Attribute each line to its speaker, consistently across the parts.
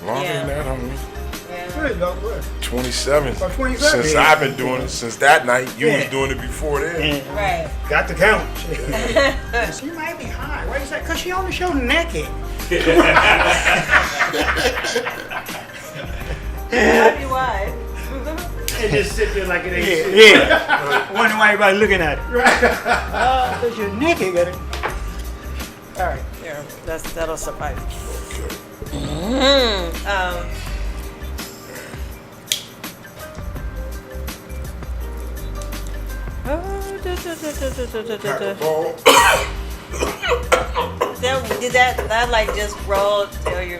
Speaker 1: Longer than that, homie.
Speaker 2: Yeah.
Speaker 1: 27.
Speaker 2: 27.
Speaker 1: Since I've been doing it since that night. You was doing it before then.
Speaker 2: Right. Got the count. She might be high. Why is that? Because she on the show naked.
Speaker 3: Happy wife.
Speaker 4: And just sit there like it ain't shit.
Speaker 2: Yeah. Wondering why everybody looking at it. Right. Because you're naked. Got it. All right.
Speaker 3: Yeah, that'll suffice. Did that like just roll till you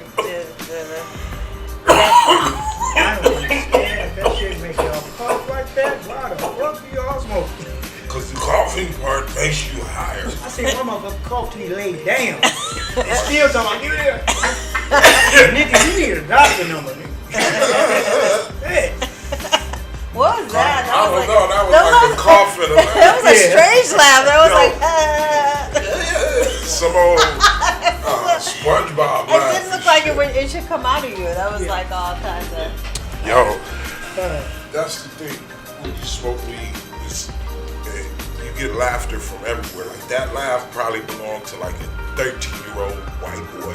Speaker 2: I don't understand. That shit makes y'all cough like that. Why the fuck do y'all smoke?
Speaker 1: Because the coughing part makes you higher.
Speaker 2: I see one motherfucker cough till he laid down. And still talking about, give it here. Nigga, you need a doctor number, nigga. Hey.
Speaker 3: What was that?
Speaker 1: I don't know. That was like a cough in a laugh.
Speaker 3: That was a strange laugh. That was like,
Speaker 1: some old SpongeBob
Speaker 3: it
Speaker 1: laugh.
Speaker 3: didn't look like it should come out of you. That was like all kinds of.
Speaker 1: Yo, that's the thing. When you smoke weed, you get laughter from everywhere. Like that laugh probably belonged to like a 13-year-old white boy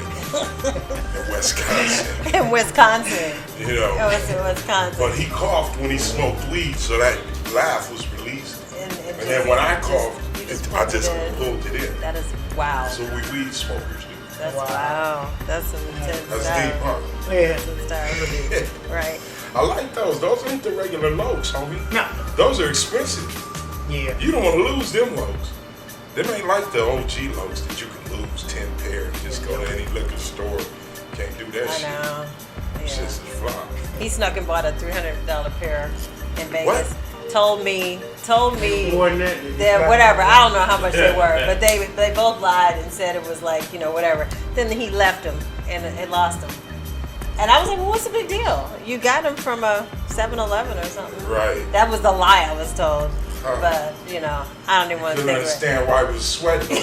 Speaker 1: in Wisconsin.
Speaker 3: In Wisconsin.
Speaker 1: You know.
Speaker 3: It was in Wisconsin.
Speaker 1: But he coughed when he smoked weed, so that laugh was released. And then when I coughed, I just pulled it in.
Speaker 3: That is wow.
Speaker 1: So we weed smokers do.
Speaker 3: That's wow. That's some intense
Speaker 1: That's
Speaker 3: stuff.
Speaker 1: deep, huh?
Speaker 2: Yeah.
Speaker 3: Right.
Speaker 1: I like those. Those ain't the regular lows, homie.
Speaker 2: No.
Speaker 1: Those are expensive.
Speaker 2: Yeah.
Speaker 1: You don't want to lose them lows. Them ain't like the OG lows that you can lose 10 pair and just go to any liquor store. Can't do that shit.
Speaker 3: I know.
Speaker 1: It's
Speaker 3: Yeah.
Speaker 1: just a flop.
Speaker 3: He snuck and bought a $300 pair in Vegas.
Speaker 1: What?
Speaker 3: Told me
Speaker 4: More than
Speaker 3: that whatever. I don't know how much they were, but they both lied and said it was like, whatever. Then he left them and it lost them. And I was like, well, what's the big deal? You got them from a 7-Eleven or something.
Speaker 1: Right.
Speaker 3: That was the lie I was told. But, I don't even want to
Speaker 1: Couldn't
Speaker 3: think
Speaker 1: understand why he was sweating.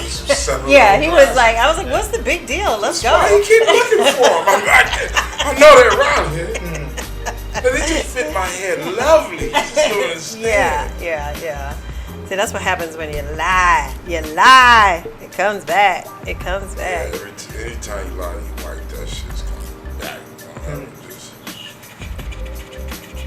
Speaker 3: Yeah, he was like, I was like, what's the big deal? Let's go.
Speaker 1: Why you keep looking for him? I know they're around here. And they just fit my head lovely. You just don't understand.
Speaker 3: Yeah. See, that's what happens when you lie. You lie. It comes back. It comes back.
Speaker 1: Yeah, anytime you lie, you like that shit's coming back.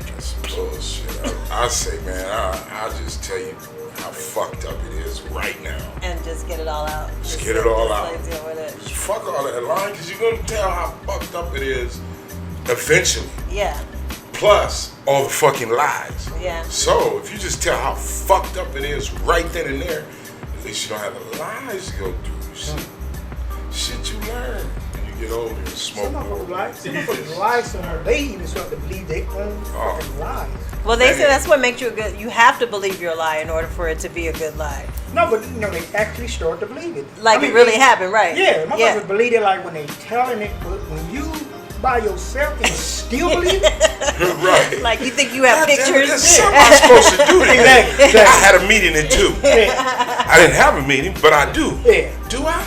Speaker 1: That's some bullshit. I say, man, I'll just tell you how fucked up it is right now.
Speaker 3: And just get it all out.
Speaker 1: Just get it all out.
Speaker 3: Like, deal with it.
Speaker 1: Just fuck all that lying, because you're going to tell how fucked up it is eventually.
Speaker 3: Yeah.
Speaker 1: Plus all the fucking lies.
Speaker 3: Yeah.
Speaker 1: So if you just tell how fucked up it is right then and there, at least you don't have the lies to go through. Shit you learn when you get older and smoke
Speaker 2: Some
Speaker 1: more.
Speaker 2: of them lie somewhere. They even start to believe they own fucking lies.
Speaker 3: Well, they say that's what makes you a good. You have to believe your lie in order for it to be a good lie.
Speaker 2: No, but they actually start to believe it.
Speaker 3: Like it really happened, right?
Speaker 2: Yeah, motherfuckers believe it like when they telling it, but when you by yourself and still believe it.
Speaker 1: Right.
Speaker 3: Like you think you have pictures.
Speaker 1: That's something I'm supposed to do today.
Speaker 2: Exactly.
Speaker 1: I had a meeting at 2. I didn't have a meeting, but I do.
Speaker 2: Yeah.
Speaker 1: Do I?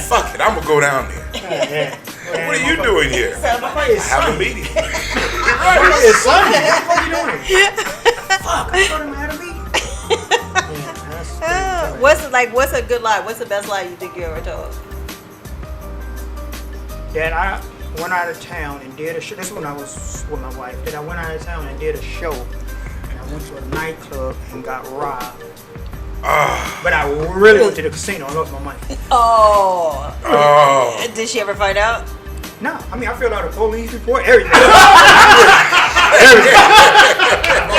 Speaker 1: Fuck it, I'm gonna go down there. What are you doing here? I have a meeting.
Speaker 2: It's Sunday. What are you doing here? Fuck, I told him I had a meeting.
Speaker 3: What's a good lie? What's the best lie you think you ever told?
Speaker 2: That I went out of town and did a show. This is when I was with my wife. That I went out of town and did a show. And I went to a nightclub and got robbed. But I really went to the casino and lost my money.
Speaker 3: Oh. Did she ever find out?
Speaker 2: No, I mean I filled out a police report, everything. Everything.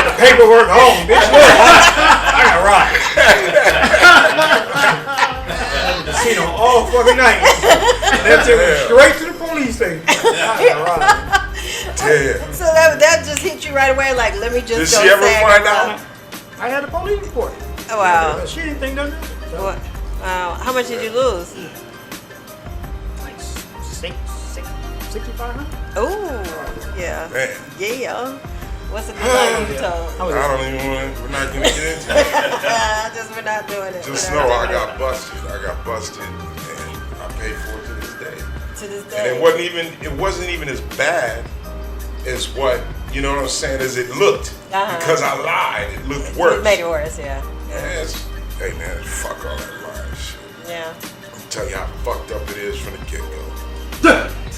Speaker 2: The paperwork home, bitch. I got robbed. Casino all fucking night. That took me straight to the police station. I got robbed.
Speaker 1: Damn.
Speaker 3: So that just hit you right away. Like, let me just.
Speaker 1: Did
Speaker 3: go
Speaker 1: she ever
Speaker 3: say
Speaker 1: find out?
Speaker 2: I had a police report.
Speaker 3: Oh, wow.
Speaker 2: She didn't think nothing. So.
Speaker 3: Wow. How much did you lose?
Speaker 2: Like 6,500.
Speaker 3: Oh, yeah.
Speaker 1: Man.
Speaker 3: Yeah. What's a good lie you told?
Speaker 1: I don't even want to, we're not going to get into it.
Speaker 3: We're not doing it.
Speaker 1: Just know I got busted. And I paid for it to this day.
Speaker 3: To this day.
Speaker 1: And it wasn't even as bad as what, you know what I'm saying, as it looked. Because I lied, it looked worse.
Speaker 3: It made it worse, yeah.
Speaker 1: Hey man, fuck all that lying shit.
Speaker 3: Yeah.
Speaker 1: I'm telling you how fucked up it is from the get-go.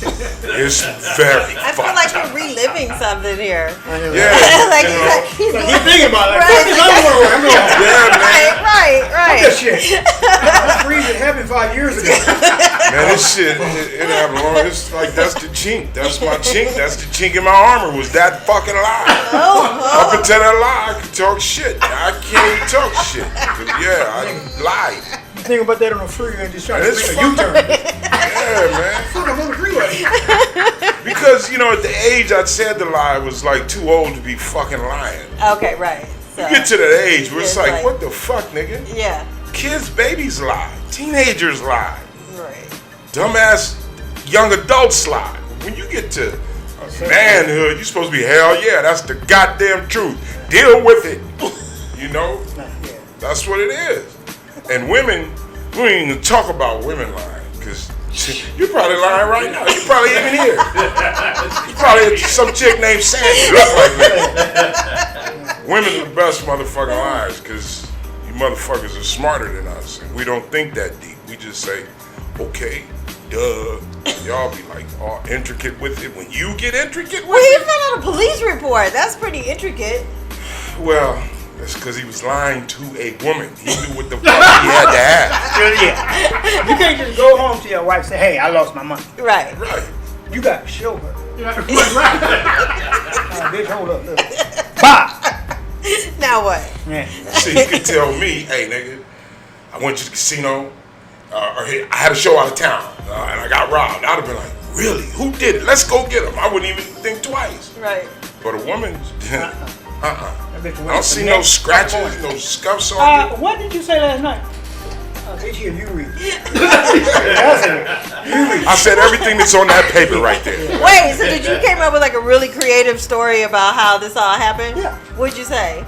Speaker 1: It's very
Speaker 3: I feel like you're reliving something here.
Speaker 1: Yeah.
Speaker 3: Like
Speaker 4: He's thinking about it.
Speaker 3: Right.
Speaker 1: Yeah, man.
Speaker 3: Right.
Speaker 2: That shit. I was freezing heaven 5 years ago.
Speaker 1: Man, this shit, it happened long. It's like, that's the chink. That's my chink. That's the chink in my armor was that fucking lie. Up until that lie, I could talk shit. I can't even talk shit. 'Cause, yeah, I lied.
Speaker 2: You think about that on the freeway and just trying to
Speaker 1: It's
Speaker 2: make a U-turn.
Speaker 1: Yeah, man.
Speaker 2: Fuck, I'm on the freeway.
Speaker 1: Because, you know, at the age I said the lie was like too old to be fucking lying.
Speaker 3: Okay, right. So,
Speaker 1: You get to that age where it's
Speaker 3: it's
Speaker 1: like,
Speaker 3: like-
Speaker 1: what the fuck, nigga?
Speaker 3: yeah.
Speaker 1: Kids, babies lie. Teenagers lie.
Speaker 3: Right.
Speaker 1: Dumbass young adults lie. When you get to manhood, you're supposed to be, hell yeah, that's the goddamn truth. Deal with it. You know? That's what it is. And women, we don't even talk about women lying, because you're probably lying right now. You probably even here. You probably some chick named Sandy. Look like me. Women are the best motherfucking liars, because you motherfuckers are smarter than us. And we don't think that deep. We just say, okay, duh. Y'all be like all intricate with it. When you get intricate with
Speaker 3: Well, he
Speaker 1: it,
Speaker 3: filled out a police report. That's pretty intricate.
Speaker 1: well, that's because he was lying to a woman. He knew what the fuck he had to have.
Speaker 2: Yeah. You can't just go home to your wife and say, hey, I lost my money.
Speaker 3: Right.
Speaker 1: Right.
Speaker 2: You got to show her. Bitch, hold up. Look. Bye.
Speaker 3: Now what?
Speaker 2: Yeah.
Speaker 1: See, you could tell me, hey, nigga, I went to the casino, or I had a show out of town, and I got robbed. I'd have been like, really? Who did it? Let's go get him. I wouldn't even think twice.
Speaker 3: Right.
Speaker 1: But a woman,
Speaker 2: That bitch
Speaker 1: I
Speaker 2: went
Speaker 1: don't
Speaker 2: to
Speaker 1: see
Speaker 2: the
Speaker 1: no
Speaker 2: next
Speaker 1: scratches, no scuffs on you.
Speaker 2: What did you say last night? Bitch, here, you read.
Speaker 1: I said everything that's on that paper right there.
Speaker 3: Wait, so did you came up with like a really creative story about how this all happened?
Speaker 2: Yeah.
Speaker 3: What'd you say?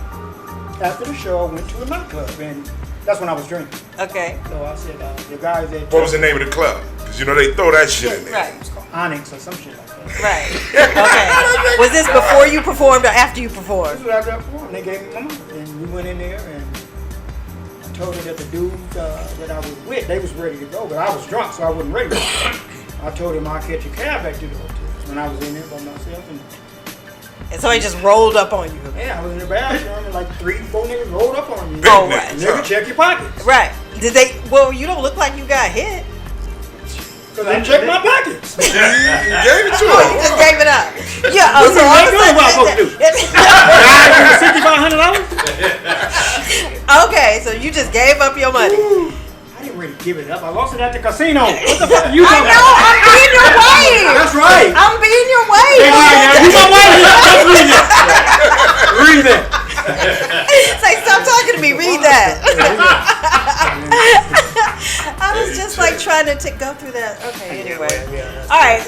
Speaker 2: After the show, I went to a nightclub, and that's when I was drinking.
Speaker 3: Okay.
Speaker 2: So I said, the guys that...
Speaker 1: What was the name of the club? Because, you know, they throw that shit in there.
Speaker 3: Right.
Speaker 2: It's called Onyx or some shit like that.
Speaker 3: Right. Okay. Was this before you performed or after you performed?
Speaker 2: This is what I got for, and they gave me my money. And we went in there, and I told her that the dude that I was with, they was ready to go, but I was drunk, so I wasn't ready to go. I told him I'd catch a cab back to the hotel. When I was in there by myself,
Speaker 3: And so he just rolled up on you.
Speaker 2: yeah, I was in the bathroom, and like 3-4 niggas rolled up on me.
Speaker 3: Oh, right.
Speaker 2: Nigga, check your pockets.
Speaker 3: Right. Did they? Well, you don't look like you got hit.
Speaker 2: Because I checked my pockets.
Speaker 1: You gave it to
Speaker 3: Oh,
Speaker 1: her.
Speaker 3: you just gave it up. Yeah. Oh,
Speaker 2: What
Speaker 3: so
Speaker 2: you
Speaker 3: all
Speaker 2: ain't
Speaker 3: of a
Speaker 2: doing what I'm supposed to do?
Speaker 3: sudden- Okay, so you just gave up your money.
Speaker 2: I didn't really give it up. I lost it at the casino. What the fuck are you
Speaker 3: I
Speaker 2: talking
Speaker 3: know.
Speaker 2: about?
Speaker 3: I'm being your wife.
Speaker 2: That's right.
Speaker 3: I'm being your wife.
Speaker 2: Hey, now, you my wife. Just read it. Read it.
Speaker 3: It's like, stop talking to me. Read that. I was just like trying to go through that. Okay, anyway. All right,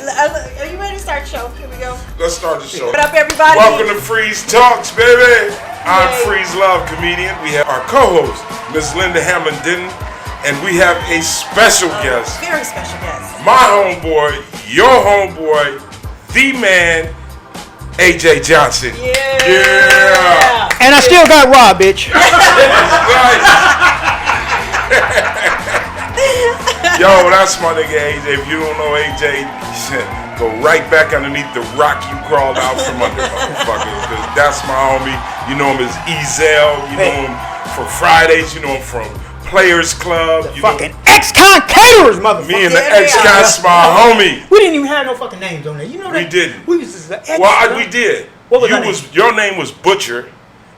Speaker 3: are you ready to start the show? Here we go.
Speaker 1: Let's start the show.
Speaker 3: What up, everybody?
Speaker 1: Welcome to Freeztalks, baby. I'm Freeze Love, comedian. We have our co-host, Miss Linda Hamlin-Denton, and we have a special guest,
Speaker 3: Very special guest.
Speaker 1: my homeboy, your homeboy, the man, AJ Johnson. Yeah.
Speaker 2: And I still got robbed, bitch.
Speaker 1: Right. Yo, that's my nigga AJ. If you don't know AJ, go right back underneath the rock you crawled out from under, motherfucker. Because that's my homie. You know him as Ezel. You know him from Fridays. You know him from Players Club. You
Speaker 2: Fucking
Speaker 1: know,
Speaker 2: ex-con caterers, motherfucker.
Speaker 1: me and the
Speaker 3: Yeah, they
Speaker 1: ex-cast, my homie.
Speaker 2: We didn't even have no fucking names on there. You know that?
Speaker 1: We didn't.
Speaker 2: We was just the ex.
Speaker 1: Well, we did.
Speaker 2: What was our name?
Speaker 1: Your name was Butcher,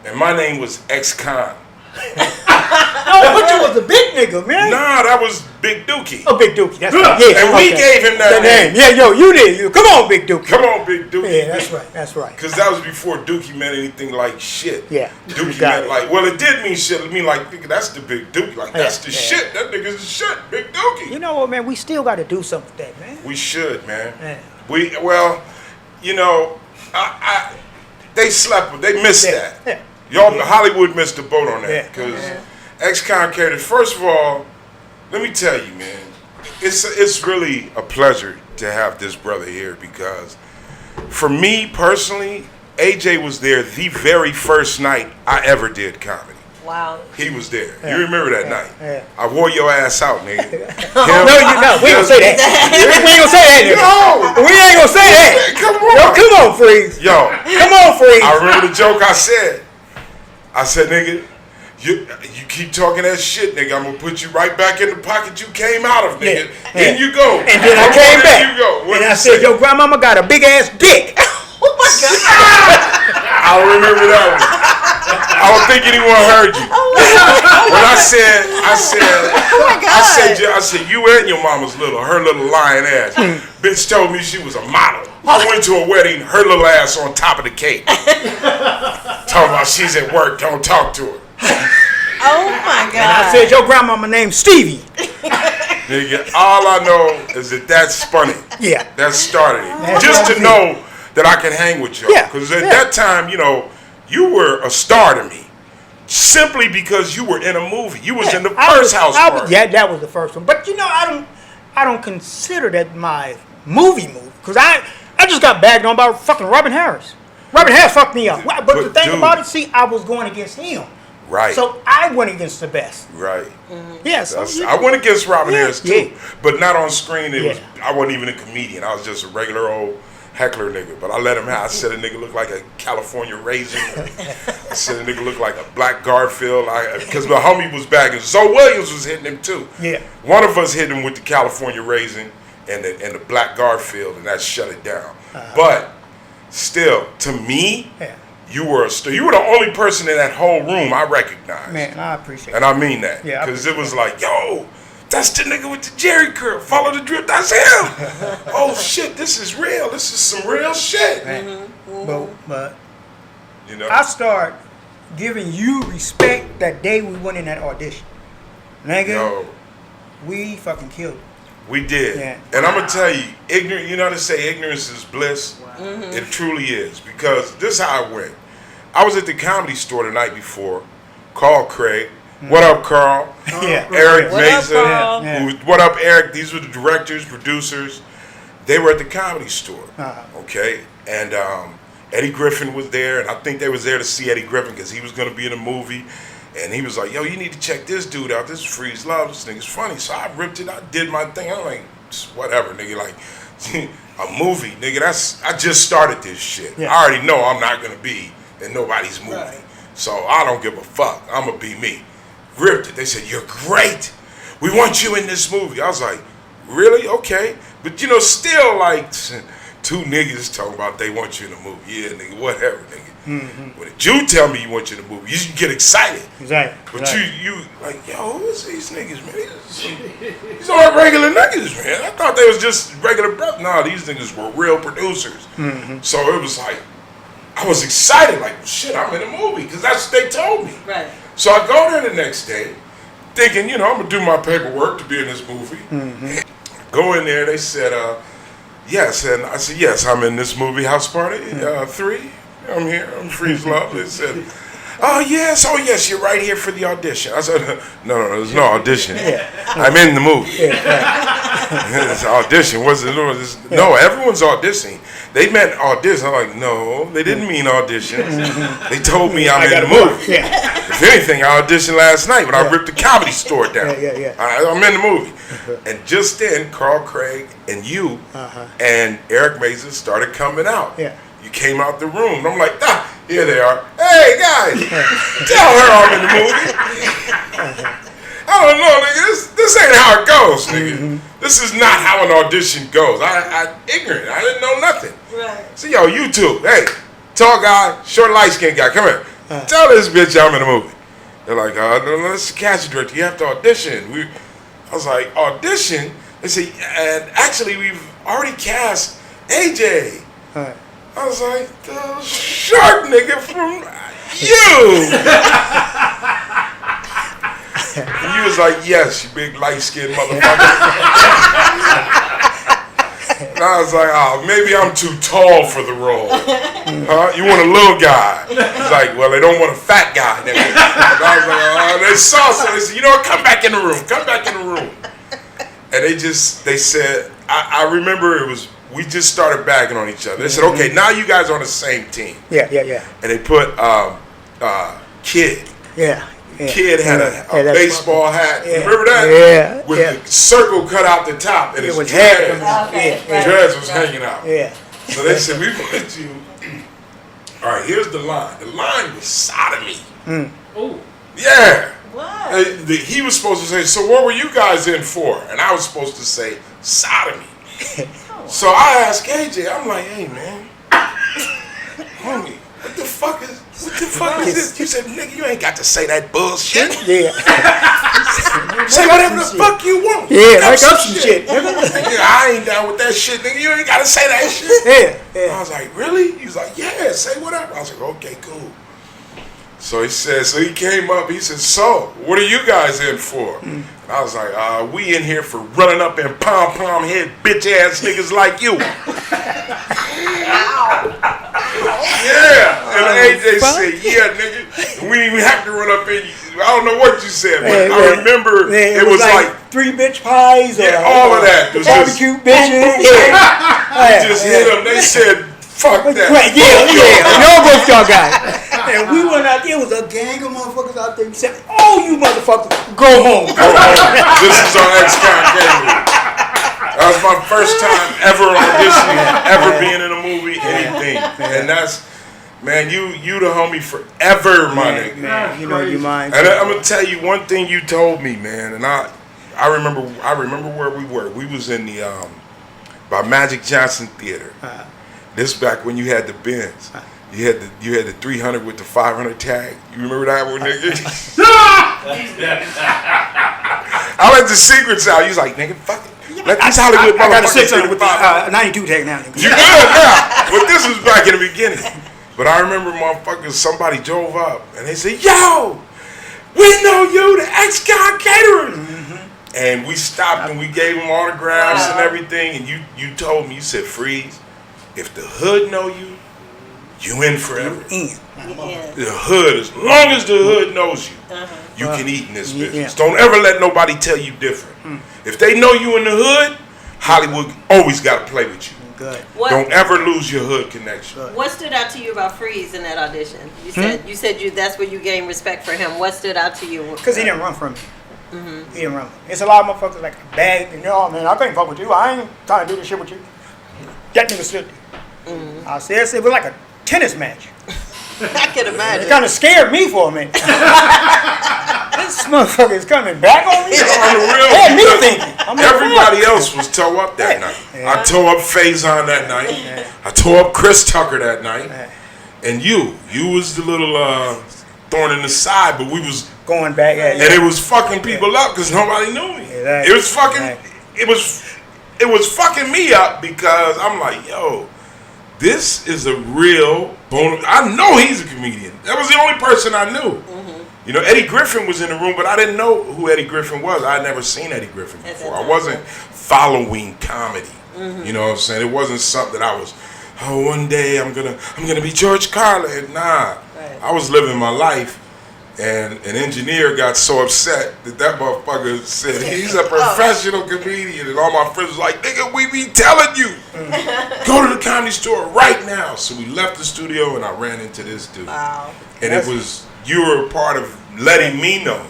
Speaker 1: and my name was ex-con.
Speaker 2: No, Butcher was the big nigga, man.
Speaker 1: Nah, that was Big Dookie.
Speaker 2: Oh, Big Dookie. That's right. Yeah,
Speaker 1: And we
Speaker 2: okay.
Speaker 1: gave him that name.
Speaker 2: Yeah, yo, you did. You come on, Big Dookie.
Speaker 1: Come on, Big Dookie.
Speaker 2: Yeah, that's right. That's right.
Speaker 1: Because that was before Dookie meant anything like shit.
Speaker 2: Yeah, you
Speaker 1: Dookie
Speaker 2: got
Speaker 1: meant
Speaker 2: it.
Speaker 1: like, well, it did mean shit. It mean like, nigga, that's the Big Dookie. Like, that's the
Speaker 2: Yeah.
Speaker 1: shit. That nigga's the shit. Big Dookie.
Speaker 2: You know what, man? We still got to do something with that, man.
Speaker 1: We should, man.
Speaker 2: Yeah.
Speaker 1: Well, you know, they slept. They missed
Speaker 2: Yeah.
Speaker 1: that.
Speaker 2: Yeah.
Speaker 1: Y'all, Hollywood missed the boat on
Speaker 2: Yeah.
Speaker 1: that. Because ex-con caterers, first of all, let me tell you, man, it's really a pleasure to have this brother here because for me personally, AJ was there the very first night I ever did comedy.
Speaker 3: Wow.
Speaker 1: He was there. You remember that night?
Speaker 2: Yeah.
Speaker 1: I wore your ass out, nigga.
Speaker 2: No, we ain't gonna say that. We ain't gonna say that.
Speaker 1: No.
Speaker 2: We ain't gonna say that.
Speaker 1: Come on.
Speaker 2: Yo, come on, Freeze.
Speaker 1: Yo.
Speaker 2: Come on, Freeze.
Speaker 1: I remember the joke I said. I said, nigga, you keep talking that shit, nigga. I'm gonna put you right back in the pocket you came out of, nigga. In you go.
Speaker 2: And then I came back.
Speaker 1: You go.
Speaker 2: And I said, your grandmama got a big ass dick.
Speaker 3: Oh my God.
Speaker 1: I remember that one. I don't think anyone heard you. When I said,
Speaker 3: Oh my God.
Speaker 1: I said, you and your mama's little, her little lying ass. Bitch told me she was a model. I went to a wedding, her little ass on top of the cake. Talking about she's at work, don't talk to her.
Speaker 3: Oh my God.
Speaker 2: And I said, your grandmama named Stevie.
Speaker 1: Nigga, all I know is that spun it.
Speaker 2: Yeah.
Speaker 1: That started it.
Speaker 2: That's
Speaker 1: Just
Speaker 2: what
Speaker 1: to
Speaker 2: I
Speaker 1: know that I can hang with y'all.
Speaker 2: Yeah.
Speaker 1: Because at that time, you know, you were a star to me. Simply because you were in a movie. You was in the first house party.
Speaker 2: Yeah, that was the first one. But you know, I don't consider that my movie. Because I just got bagged on by fucking Robin Harris. Robin Harris fucked me up. But the thing about it, see, I was going against him.
Speaker 1: Right.
Speaker 2: So I went against the best.
Speaker 1: Right.
Speaker 2: Yeah, so
Speaker 1: I went against Robin Harris too.
Speaker 2: Yeah.
Speaker 1: But not on screen. It was.
Speaker 2: Yeah.
Speaker 1: I wasn't even a comedian. I was just a regular old heckler nigga. But I let him have. I said a nigga looked like a California raisin. I said a nigga looked like a black Garfield. Because my homie was bagging. Zoe Williams was hitting him too.
Speaker 2: Yeah.
Speaker 1: One of us hit him with the California raisin and the black Garfield, and that shut it down. But still, to me, you were a star. You were the only person in that whole room I recognized.
Speaker 2: Man, I appreciate it.
Speaker 1: And I mean that.
Speaker 2: Yeah,
Speaker 1: Because it was like, yo, that's the nigga with the Jerry curl. Follow the drip. That's him. Oh, shit. This is real. This is some real shit.
Speaker 2: But
Speaker 1: You know?
Speaker 2: I start giving you respect that day we went in that audition. Nigga,
Speaker 1: Yo,
Speaker 2: we fucking killed it.
Speaker 1: we did.
Speaker 2: Yeah.
Speaker 1: And I'm going to tell you, you know how to say ignorance is bliss? It truly is. Because this is how it went. I was at the Comedy Store the night before. Called Craig. What up, Carl?
Speaker 2: Yeah.
Speaker 1: Eric
Speaker 3: What up,
Speaker 1: Mesa.
Speaker 3: Carl?
Speaker 2: Yeah.
Speaker 1: What up, Eric? These were the directors, producers. They were at the Comedy Store. Okay? And Eddie Griffin was there, and I think they was there to see Eddie Griffin because he was going to be in a movie. And he was like, yo, you need to check this dude out. This is Freeze Love. This nigga's funny. So I ripped it. I did my thing. I'm like, whatever, nigga. Like, a movie, nigga. I just started this shit.
Speaker 2: Yeah.
Speaker 1: I already know I'm not going to be in nobody's movie.
Speaker 3: Right.
Speaker 1: So I don't give a fuck. I'm going to be me. Ripped it. They said, you're great. We want you in this movie. I was like, really? Okay. But, you know, still like two niggas talking about they want you in the movie. Yeah, nigga, whatever, nigga. When you tell me you want you in the movie, you should get excited.
Speaker 2: Exactly.
Speaker 1: But you like, yo, who is these niggas, man? These aren't regular niggas, man. I thought they was just regular brothers. No, these niggas were real producers. So it was like, I was excited, like, shit, I'm in a movie, because that's what they told me.
Speaker 3: Right.
Speaker 1: So I go there the next day, thinking, you know, I'm going to do my paperwork to be in this movie. Go in there, they said, yes. And I said, yes, I'm in this movie, House Party 3. I'm here, I'm Freeze Love. They said, oh yes, you're right here for the audition. I said, no, there's no audition. I'm in the movie. It's an audition. No, everyone's auditioning. They meant audition. I'm like, no, they didn't mean audition. They told me I'm in the movie. If anything, I auditioned last night when I ripped the Comedy Store down. I'm in the movie. And just then, Carl Craig and you and Eric Mesa started coming out. You came out the room. And I'm like, here they are. Hey, guys, tell her I'm in the movie. I don't know, nigga. This ain't how it goes, nigga. This is not how an audition goes. I ignorant. I didn't know nothing.
Speaker 3: Right.
Speaker 1: So, yo, YouTube. Hey, tall guy, short, light-skinned guy. Come here. Tell this bitch I'm in the movie. They're like, no, this is the casting director. You have to audition. I was like, audition? They say, and actually, we've already cast AJ. I was like, the short nigga from you. And you was like, yes, you big light-skinned motherfucker. And I was like, oh, maybe I'm too tall for the role. You want a little guy. He's like, well, they don't want a fat guy. And I was like, oh, they saw something. They said, you know what, come back in the room. Come back in the room. And they said, I remember we just started bagging on each other. They said, okay, now you guys are on the same team.
Speaker 2: Yeah.
Speaker 1: And they put Kid.
Speaker 2: Yeah.
Speaker 1: Kid had a baseball hat.
Speaker 2: Yeah.
Speaker 1: Remember that?
Speaker 2: Yeah.
Speaker 1: With the circle cut out the top, and his
Speaker 2: was
Speaker 1: dreads.
Speaker 2: dreads
Speaker 1: Was hanging out.
Speaker 2: Yeah.
Speaker 1: So they said, we put you. All right, here's the line. The line was sodomy.
Speaker 4: Oh.
Speaker 1: Yeah.
Speaker 3: What?
Speaker 1: He was supposed to say, so what were you guys in for? And I was supposed to say, sodomy. So I asked AJ, I'm like, hey, man, homie, what the fuck is this? You said, nigga, you ain't got to say that bullshit.
Speaker 2: Yeah.
Speaker 1: Say whatever the fuck you want.
Speaker 2: Yeah, make up some shit.
Speaker 1: Yeah, I ain't down with that shit, nigga. You ain't got to say that shit.
Speaker 2: Yeah.
Speaker 1: I was like, really? He was like, yeah, say whatever. I was like, okay, cool. So he said, so he came up, he said, so, what are you guys in for? And I was like, we in here for running up and pom-pom head bitch ass niggas like you. Yeah. And AJ said, yeah, nigga. We didn't even have to run up in you. I don't know what you said, but I remember it was like
Speaker 2: 3 bitch pies.
Speaker 1: Yeah, all of that.
Speaker 2: Barbecue bitches.
Speaker 1: We just hit them. They said, fuck that.
Speaker 2: Yeah. Y'all both y'all guys. And we went out there. It was a gang of motherfuckers out there. We said, oh, you motherfuckers, go home.
Speaker 1: This is on X-Con Caterers. That was my first time ever auditioning, ever being in a movie, anything. And that's, man, you the homie forever, my nigga.
Speaker 2: Man, you know you mind.
Speaker 1: And I'm gonna tell you one thing you told me, man. And I remember where we were. We was in the by Magic Johnson Theater. This back when you had the Benz. You had the 300 with the 500 tag. You remember that one, nigga? I let the secrets out. He's like, nigga, fuck it. Let these Hollywood
Speaker 2: I got a 600 with the 92 tag now.
Speaker 1: You good now? But this was back in the beginning. But I remember, motherfuckers, somebody drove up and they said, yo, we know you, the X-Con Caterers. And we stopped and we gave them autographs and everything. And you told me, you said, Freeze, if the hood know you, you in forever. The hood, as long as the hood knows you, you can eat in this business. Don't ever let nobody tell you different. If they know you in the hood, Hollywood always got to play with you.
Speaker 2: Good.
Speaker 1: Don't ever lose your hood connection.
Speaker 3: What stood out to you about Freeze in that audition? You said that's where you gained respect for him. What stood out to you?
Speaker 2: Because he didn't run from me. He didn't run. It's a lot of motherfuckers like bag. You know, man, I couldn't fuck with you. I ain't trying to do this shit with you. That nigga stood there. I said it was like a tennis match.
Speaker 3: I can imagine.
Speaker 2: It kind of scared me for a minute. This motherfucker is coming back on me.
Speaker 1: On the real,
Speaker 2: Had me thinking.
Speaker 1: everybody else was toe up that night. I tore up Faison that night. I tore up Chris Tucker that night. And you was the little thorn in the side, but we was
Speaker 2: going back at you.
Speaker 1: And it was fucking people up because nobody knew me.
Speaker 2: Exactly.
Speaker 1: It was fucking. It was fucking me up because I'm like, yo, this is a real bonus. I know he's a comedian. That was the only person I knew. You know, Eddie Griffin was in the room, but I didn't know who Eddie Griffin was. I had never seen Eddie Griffin before. I wasn't following comedy. You know what I'm saying? It wasn't something I was, one day I'm gonna be George Carlin. Nah. I was living my life. And an engineer got so upset that motherfucker said he's a professional comedian, and all my friends was like, "Nigga, we be telling you, go to the Comedy Store right now." So we left the studio, and I ran into this dude.
Speaker 3: Wow.
Speaker 1: And you were a part of letting me know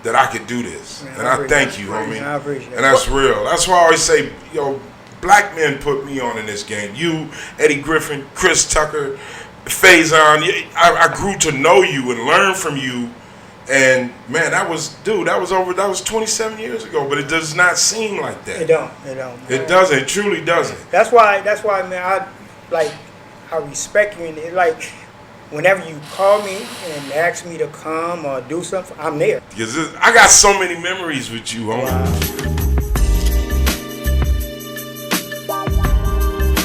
Speaker 1: that I could do this, and I thank you, homie.
Speaker 2: I appreciate it.
Speaker 1: And that's real. That's why I always say, yo, black men put me on in this game. You, Eddie Griffin, Chris Tucker, Faison, I grew to know you and learn from you, and man, that was 27 years ago, but it does not seem like that.
Speaker 2: It don't.
Speaker 1: It doesn't. It truly doesn't.
Speaker 2: That's why, man, I respect you, and like, whenever you call me and ask me to come or do something, I'm there.
Speaker 1: Because I got so many memories with you, homie.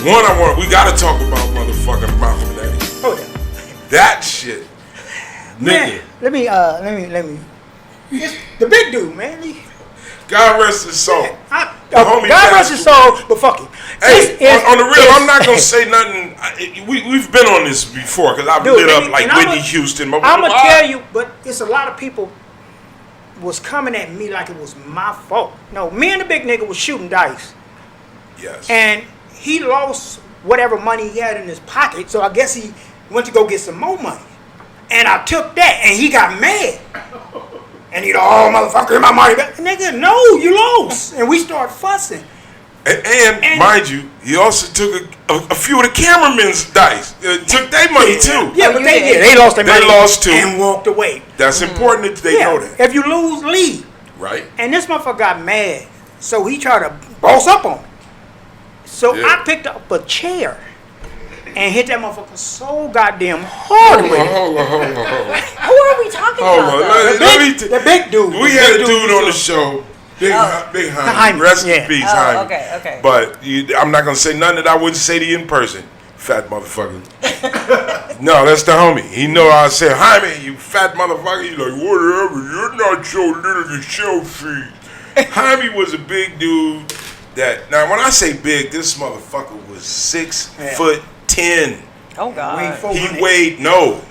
Speaker 2: Wow.
Speaker 1: We gotta talk about motherfucking Malcolm Daddy.
Speaker 2: Oh yeah.
Speaker 1: That shit.
Speaker 2: Man, let me. It's the big dude, man.
Speaker 1: God rest his soul.
Speaker 2: God rest his soul, but fuck it.
Speaker 1: Hey, on the real, I'm not gonna say nothing. We've been on this before because I've lit up like Whitney Houston.
Speaker 2: I'm gonna tell you, but it's a lot of people was coming at me like it was my fault. No, me and the big nigga was shooting dice
Speaker 1: Yes.
Speaker 2: And he lost whatever money he had in his pocket, so I guess he went to go get some more money. And I took that, and he got mad. And he, oh, motherfucker, get my money back. Nigga, no, you lost. And we start fussing.
Speaker 1: And mind you, he also took a few of the cameramen's dice. Took their money too.
Speaker 2: Yeah, but they lost their money.
Speaker 1: They lost too.
Speaker 2: And walked away.
Speaker 1: That's important that they know that.
Speaker 2: If you lose, leave.
Speaker 1: Right.
Speaker 2: And this motherfucker got mad. So he tried to boss up on me. So I picked up a chair and hit that motherfucker so goddamn hard with it.
Speaker 1: Hold on.
Speaker 3: Who are we talking about?
Speaker 2: The big dude.
Speaker 1: We had a dude on the show. Big Jaime. Rest in peace, Jaime.
Speaker 3: Okay.
Speaker 1: But I'm not going to say nothing that I wouldn't say to you in person. Fat motherfucker. No, that's the homie. He know I said, Jaime, you fat motherfucker. He's like, whatever. You're not so little to show feet. Jaime was a big dude that, now when I say big, this motherfucker was 6'10".
Speaker 3: Oh, God.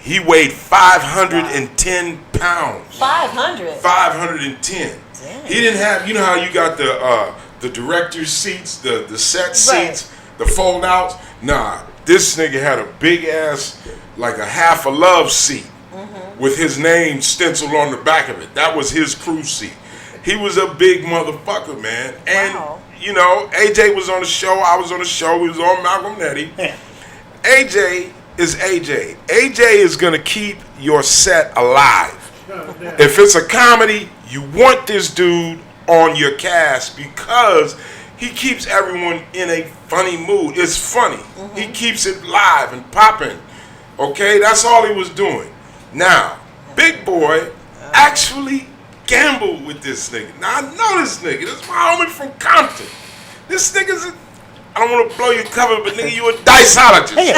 Speaker 1: He weighed 510 pounds.
Speaker 3: 500?
Speaker 1: 510. Damn. He didn't have, you know how you got the director's seats, the set seats, the fold outs? Nah, this nigga had a big ass, like a half a love seat with his name stenciled on the back of it. That was his crew seat. He was a big motherfucker, man. And, you know, AJ was on the show. I was on the show. We was on Malcolm Netty. Yeah. AJ is AJ. AJ is going to keep your set alive. If it's a comedy, you want this dude on your cast because he keeps everyone in a funny mood. It's funny. He keeps it live and popping. Okay? That's all he was doing. Now, Big Boy actually gambled with this nigga. Now, I know this nigga. This is my homie from Compton. This nigga's I don't want to blow your cover, but nigga, you a diceologist. This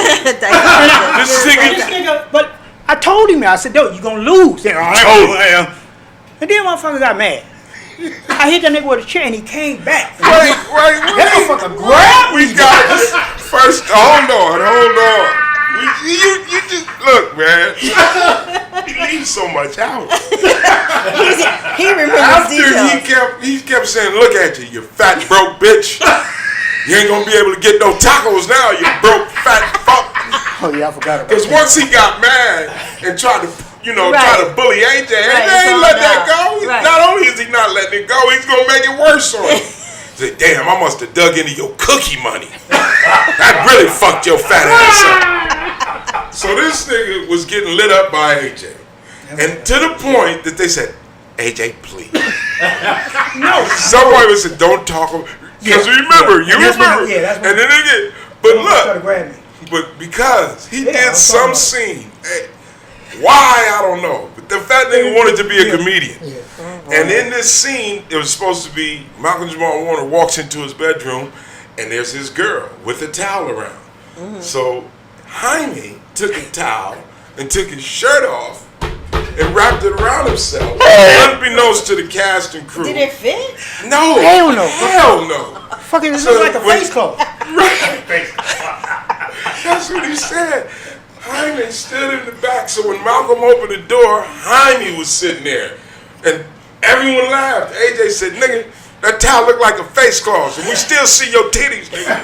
Speaker 1: nigga,
Speaker 2: but I told him, I said, yo, you gonna lose. And then motherfucker got mad. I hit that nigga with a chair and he came back.
Speaker 1: Right.
Speaker 2: That motherfucker grabbed me.
Speaker 1: We got this. First, hold on. You just, look, man. He leaves so much out.
Speaker 3: He remembers
Speaker 1: details. He kept saying, look at you, you fat broke bitch. You ain't gonna be able to get no tacos now, you broke fat fuck.
Speaker 2: Oh yeah, I forgot about that.
Speaker 1: Because once he got mad and tried to, try to bully AJ, AJ ain't let that go. Not only is he not letting it go, he's gonna make it worse on him. Say, damn, I must have dug into your cookie money. That really fucked your fat ass up. So this nigga was getting lit up by AJ. And to the point that they said, AJ, please. No. Someone said, don't talk. Because remember. And then they get, but look. But because he did some scene, why, I don't know. But the fat nigga wanted to be a comedian. And in this scene, it was supposed to be Malcolm Jamal Warner walks into his bedroom and there's his girl with a towel around. So Jaime took a towel and took his shirt off and wrapped it around himself, unbeknownst to the cast and crew.
Speaker 3: Did it fit?
Speaker 1: No. Hell no.
Speaker 2: Fucking this looks like a face cloth.
Speaker 1: Right. That's what he said. Jaime stood in the back, so when Malcolm opened the door, Jaime was sitting there. And everyone laughed. AJ said, nigga, that towel looked like a face cloth, and we still see your titties, nigga.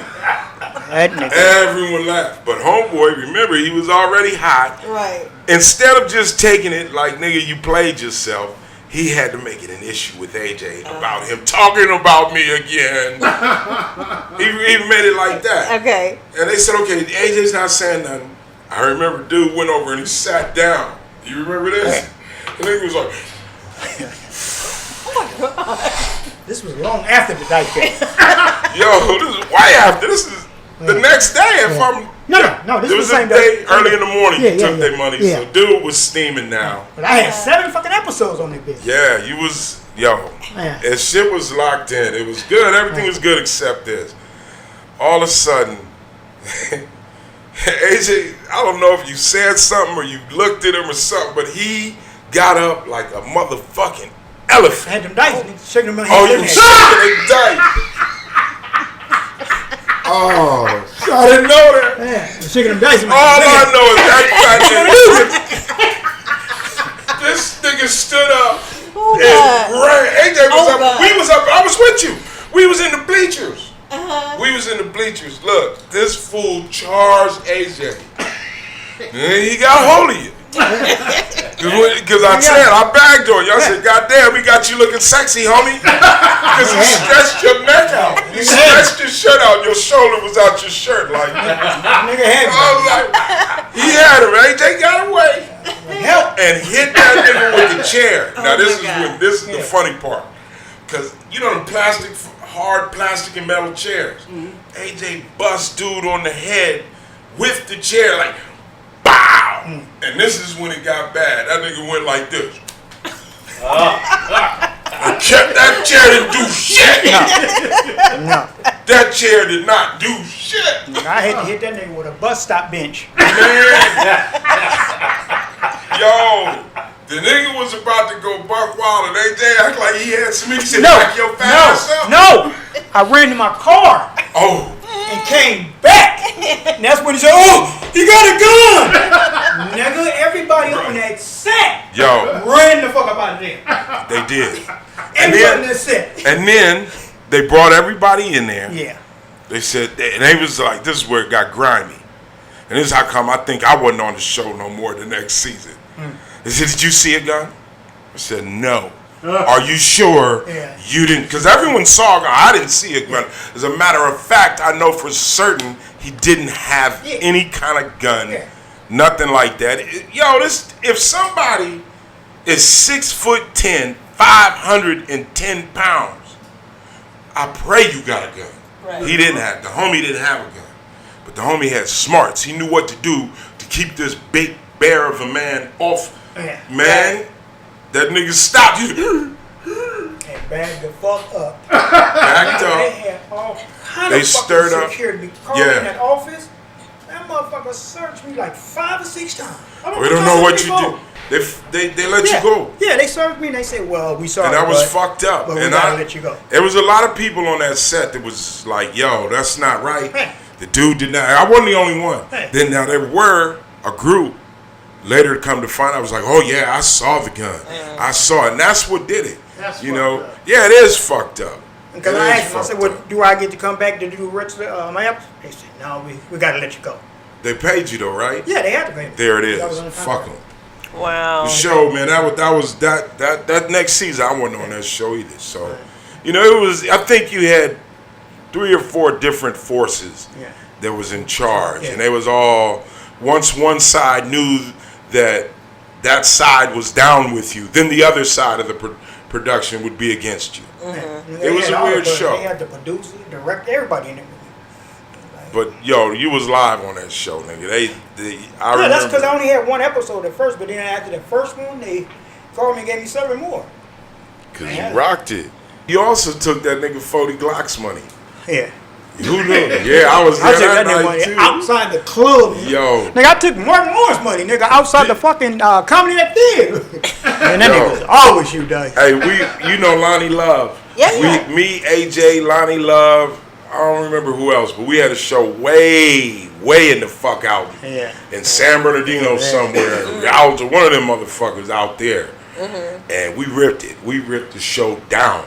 Speaker 1: Everyone laughed. But homeboy, remember, he was already hot.
Speaker 3: Right.
Speaker 1: Instead of just taking it like, nigga, you played yourself, he had to make it an issue with AJ about him talking about me again. He made it like that.
Speaker 3: Okay.
Speaker 1: And they said, okay, AJ's not saying nothing. I remember dude went over and he sat down. You remember this? The nigga was like,
Speaker 3: oh my God.
Speaker 2: This was long after the dice game.
Speaker 1: Yo, this is way after. This is the next day. If I'm
Speaker 2: no, this was the same
Speaker 1: day. Early in the morning, took their money.
Speaker 2: Yeah.
Speaker 1: So dude was steaming now.
Speaker 2: But I had 7 fucking episodes on that bitch.
Speaker 1: Yeah, you was and shit was locked in. It was good. Everything was good except this. All of a sudden, AJ, I don't know if you said something or you looked at him or something, but he got up like a motherfucking elephant.
Speaker 2: I had them dice, shaking them in
Speaker 1: Oh, you shaking them dice. Oh, I didn't know that.
Speaker 2: Yeah, shaking them dice.
Speaker 1: All I know is that this nigga stood up and ran. AJ was up. We was up. I was with you. We was in the bleachers. We was in the bleachers. Look, this fool charged AJ. And he got a hold of you. Because I said, I bagged on you. I said, God damn, we got you looking sexy, homie. Because you stretched your neck out. You stretched your shirt out. Your shoulder was out your shirt. Like,
Speaker 2: Nigga had
Speaker 1: I was like, he had him. AJ got away.
Speaker 2: help.
Speaker 1: And hit that nigga with the chair. Now, this is the funny part. Because, you know, the hard plastic and metal chairs. AJ bust dude on the head with the chair, like, bow! And this is when it got bad. That nigga went like this. And kept that chair didn't do shit.
Speaker 2: No.
Speaker 1: That chair did not do shit.
Speaker 2: I had to hit that nigga with a bus stop bench.
Speaker 1: Yo, the nigga was about to go buck wild and AJ act like he had some. He said, "Back your fat ass up."
Speaker 2: No, I ran to my car.
Speaker 1: Oh.
Speaker 2: And came back. And that's when he said, "Oh, he got a gun." Nigga, everybody on that set ran the fuck up out of there.
Speaker 1: They did.
Speaker 2: Everybody on that set.
Speaker 1: And then they brought everybody in there.
Speaker 2: Yeah.
Speaker 1: They said, and they was like, this is where it got grimy. And this is how come I think I wasn't on the show no more the next season. They said, did you see a gun? I said, no. Are you sure you didn't? Because everyone saw a gun. I didn't see a gun. As a matter of fact, I know for certain he didn't have any kind of gun. Nothing like that. Yo, if somebody is 6'10", 510 pounds, I pray you got a gun. Right. The homie didn't have a gun. But the homie had smarts. He knew what to do to keep this big bear of a man off. Man, that nigga stopped you.
Speaker 2: And bagged the fuck up.
Speaker 1: Backed up.
Speaker 2: They had all kind
Speaker 1: They
Speaker 2: of
Speaker 1: stirred
Speaker 2: fucking
Speaker 1: up.
Speaker 2: security in that office. That motherfucker searched me like 5 or 6 times.
Speaker 1: We don't know what you did. They let you go.
Speaker 2: Yeah, they served me and they said, well, we sorry.
Speaker 1: And that was fucked up.
Speaker 2: But
Speaker 1: and
Speaker 2: we gotta let you go.
Speaker 1: There was a lot of people on that set that was like, yo, that's not right. The dude did not. I wasn't the only one. Then now there were a group. Later to come to find out, I was like, oh yeah, I saw the gun. I saw it. And that's what did it.
Speaker 4: That's
Speaker 1: you know? Up. Yeah, it is fucked up.
Speaker 2: Because I asked them, I said, well, do I get to come back to do Rich Lamp? They said, no, we got to let you go.
Speaker 1: They paid you though, right?
Speaker 2: Yeah, they had to pay me.
Speaker 1: There it is. Fuck them.
Speaker 3: Wow.
Speaker 1: The show, man, that next season, I wasn't on that show either. So, you know, it was, I think you had 3 or 4 different forces that was in charge. And they was all, once one side knew that side was down with you, then the other side of the production would be against you. It was a weird show.
Speaker 2: They had the producer, director, everybody in it.
Speaker 1: But yo, you was live on that show, nigga. I remember.
Speaker 2: That's because I only had 1 episode at first, but then after the first one, they called me and gave me 7 more.
Speaker 1: Cause you rocked it. You also took that nigga 40 Glocks money.
Speaker 2: Yeah.
Speaker 1: Who knew? Yeah, I was there that night
Speaker 2: money
Speaker 1: too.
Speaker 2: Outside the club.
Speaker 1: Yo.
Speaker 2: Nigga, I took Martin Moore's money, nigga, outside the fucking comedy that theater. And that nigga was always you, Doug.
Speaker 1: Hey, you know Lonnie Love.
Speaker 3: Yeah.
Speaker 1: Me, AJ, Lonnie Love. I don't remember who else, but we had a show way in the fuck out in San Bernardino somewhere. I was one of them motherfuckers out there, and we ripped it. We ripped the show down.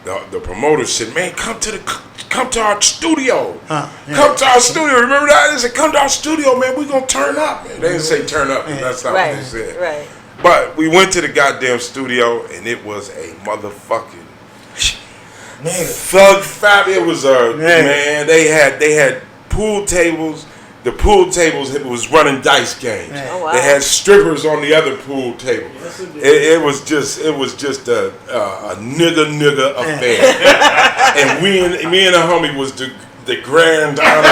Speaker 1: The promoter said, "Man, come to our studio. Come to our studio. Remember that? They said, come to our studio, man. We gonna turn up." Man, they didn't say turn up. That's not what they said. Right. But we went to the goddamn studio, and it was a motherfucking thug fab. It was man. They had pool tables. The pool tables was running dice games. Oh, wow. They had strippers on the other pool table. It was just a nigga affair. And me and the homie was the grand honor.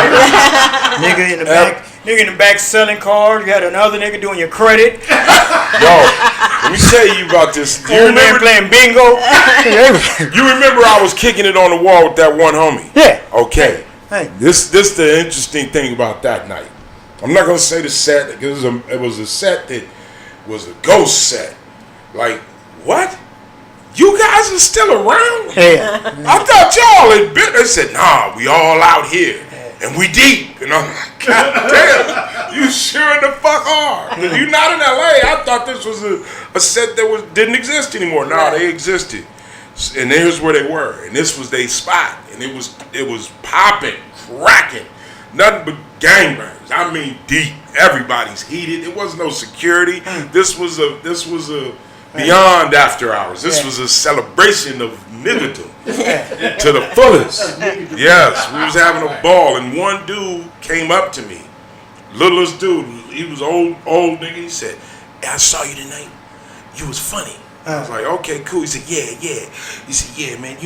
Speaker 2: Nigga in the back selling cars. You had another nigga doing your credit.
Speaker 1: Yo, let me tell you about this. You remember
Speaker 2: playing bingo?
Speaker 1: You remember I was kicking it on the wall with that one homie? Yeah. Okay. Hey. This the interesting thing about that night. I'm not gonna say the set because it was a set that was a ghost set. Like, what? You guys are still around? Yeah. I thought y'all had been. They said, nah, we all out here. And we deep. And I'm like, God damn, you sure the fuck are. Because you're not in LA. I thought this was a set that didn't exist anymore. Nah, they existed. And here's where they were, and this was their spot, and it was popping, cracking, nothing but gangbangers. I mean, deep. Everybody's heated. There was no security. This was a beyond after hours. This was a celebration of niggerdom to the fullest. Yes, we was having a ball, and one dude came up to me, littlest dude. He was old nigga. He said, "I saw you tonight. You was funny." I was like, okay, cool. He said, yeah. He said, yeah, man,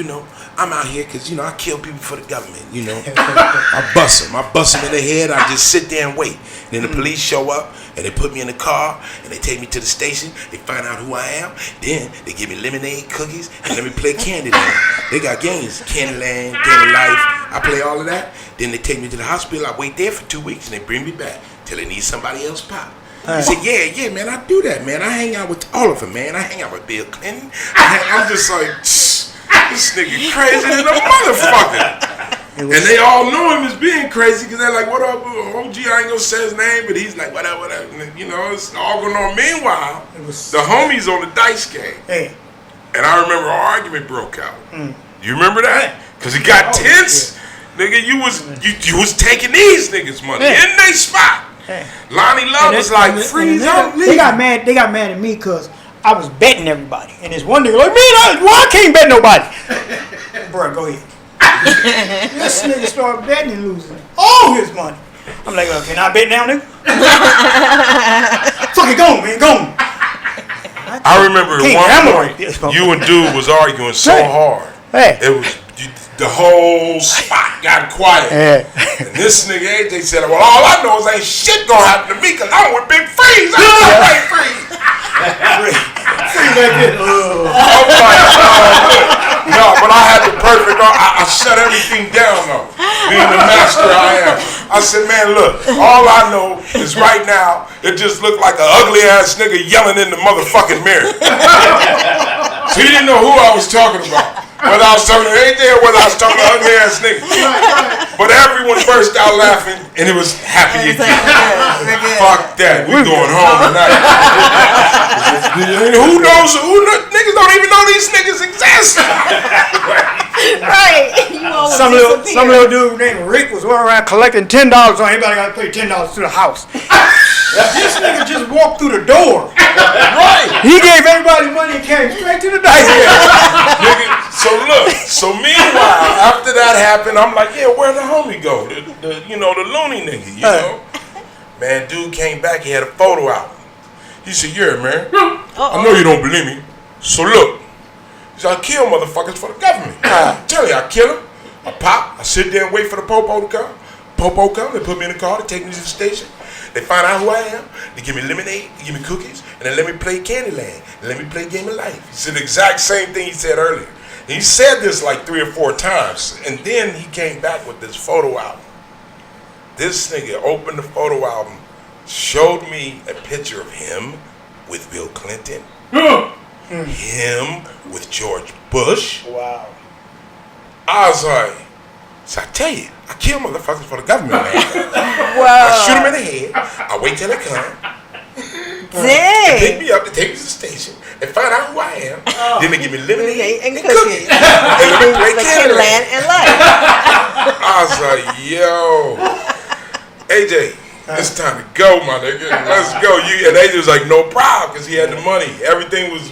Speaker 1: I'm out here because, I kill people for the government, I bust them in the head. I just sit there and wait. And then the police show up, and they put me in the car, and they take me to the station. They find out who I am. Then they give me lemonade, cookies, and let me play Candyland. They got games, Candyland, Game of Life. I play all of that. Then they take me to the hospital. I wait there for 2 weeks, and they bring me back till they need somebody else pop. He said, yeah, man, I do that, man. I hang out with all of them, man. I hang out with Bill Clinton. I'm just like, this nigga crazy than a motherfucker. And they all know him as being crazy because they're like, what up, OG? I ain't gonna say his name, but he's like, whatever. And, it's all going on. Meanwhile, the homies on the dice game. And I remember our argument broke out. You remember that? Because it got tense. Nigga, you was taking these niggas' money in they spot. Lonnie Love was like, freeze on me.
Speaker 2: They got mad at me because I was betting everybody. And this one nigga like, man, I can't bet nobody. Bro, go ahead. This nigga started betting and losing all his money. I'm like, can I bet now, nigga? Fuck it, go on, man, go on.
Speaker 1: I remember at one point, you and dude was arguing so hard. It was... The whole spot got quiet. And this nigga AJ said, well, all I know is ain't shit gonna happen to me because I'm with Big Freeze. I'm like, Freeze. Freeze like this. I'm like, no, but I had the perfect, I shut everything down though, being the master I am. I said, man, look, all I know is right now, it just looked like an ugly ass nigga yelling in the motherfucking mirror. So he didn't know who I was talking about. Whether I was talking to AJ or whether I was talking to ugly ass nigga. But everyone burst out laughing and it was happy again. Fuck that. We going home tonight. Who knows? Niggas don't even know these niggas exist.
Speaker 3: Right.
Speaker 2: Some little dude named Rick was going around collecting $10 on everybody got to pay $10 to the house. This nigga just walked through the door. Right. He gave everybody money and came straight to the dice game.
Speaker 1: So meanwhile, after that happened, I'm like, yeah, where'd the homie go? The loony nigga, Man, dude came back, he had a photo out. He said, yeah, man, I know you don't believe me. So look, he said, I kill motherfuckers for the government. I tell you, I kill them, I pop, I sit there and wait for the popo to come. Popo come, they put me in the car, they take me to the station. They find out who I am, they give me lemonade, they give me cookies, and then let me play Candyland, and let me play Game of Life. He said the exact same thing he said earlier. And he said this like 3 or 4 times, and then he came back with this photo album. This nigga opened the photo album, showed me a picture of him with Bill Clinton, him with George Bush.
Speaker 2: Wow.
Speaker 1: I was like, so I tell you, I kill motherfuckers for the government, man.
Speaker 3: Wow.
Speaker 1: I shoot them in the head, I wait till they come.
Speaker 3: Dang.
Speaker 1: They pick me up, they take me to the station, they find out who I am, then they give me lemonade and cookies. And let me play Caterers
Speaker 3: and life.
Speaker 1: I was like, yo, AJ, it's time to go, my nigga. Let's go. And AJ was like, no problem, because he had the money. Everything was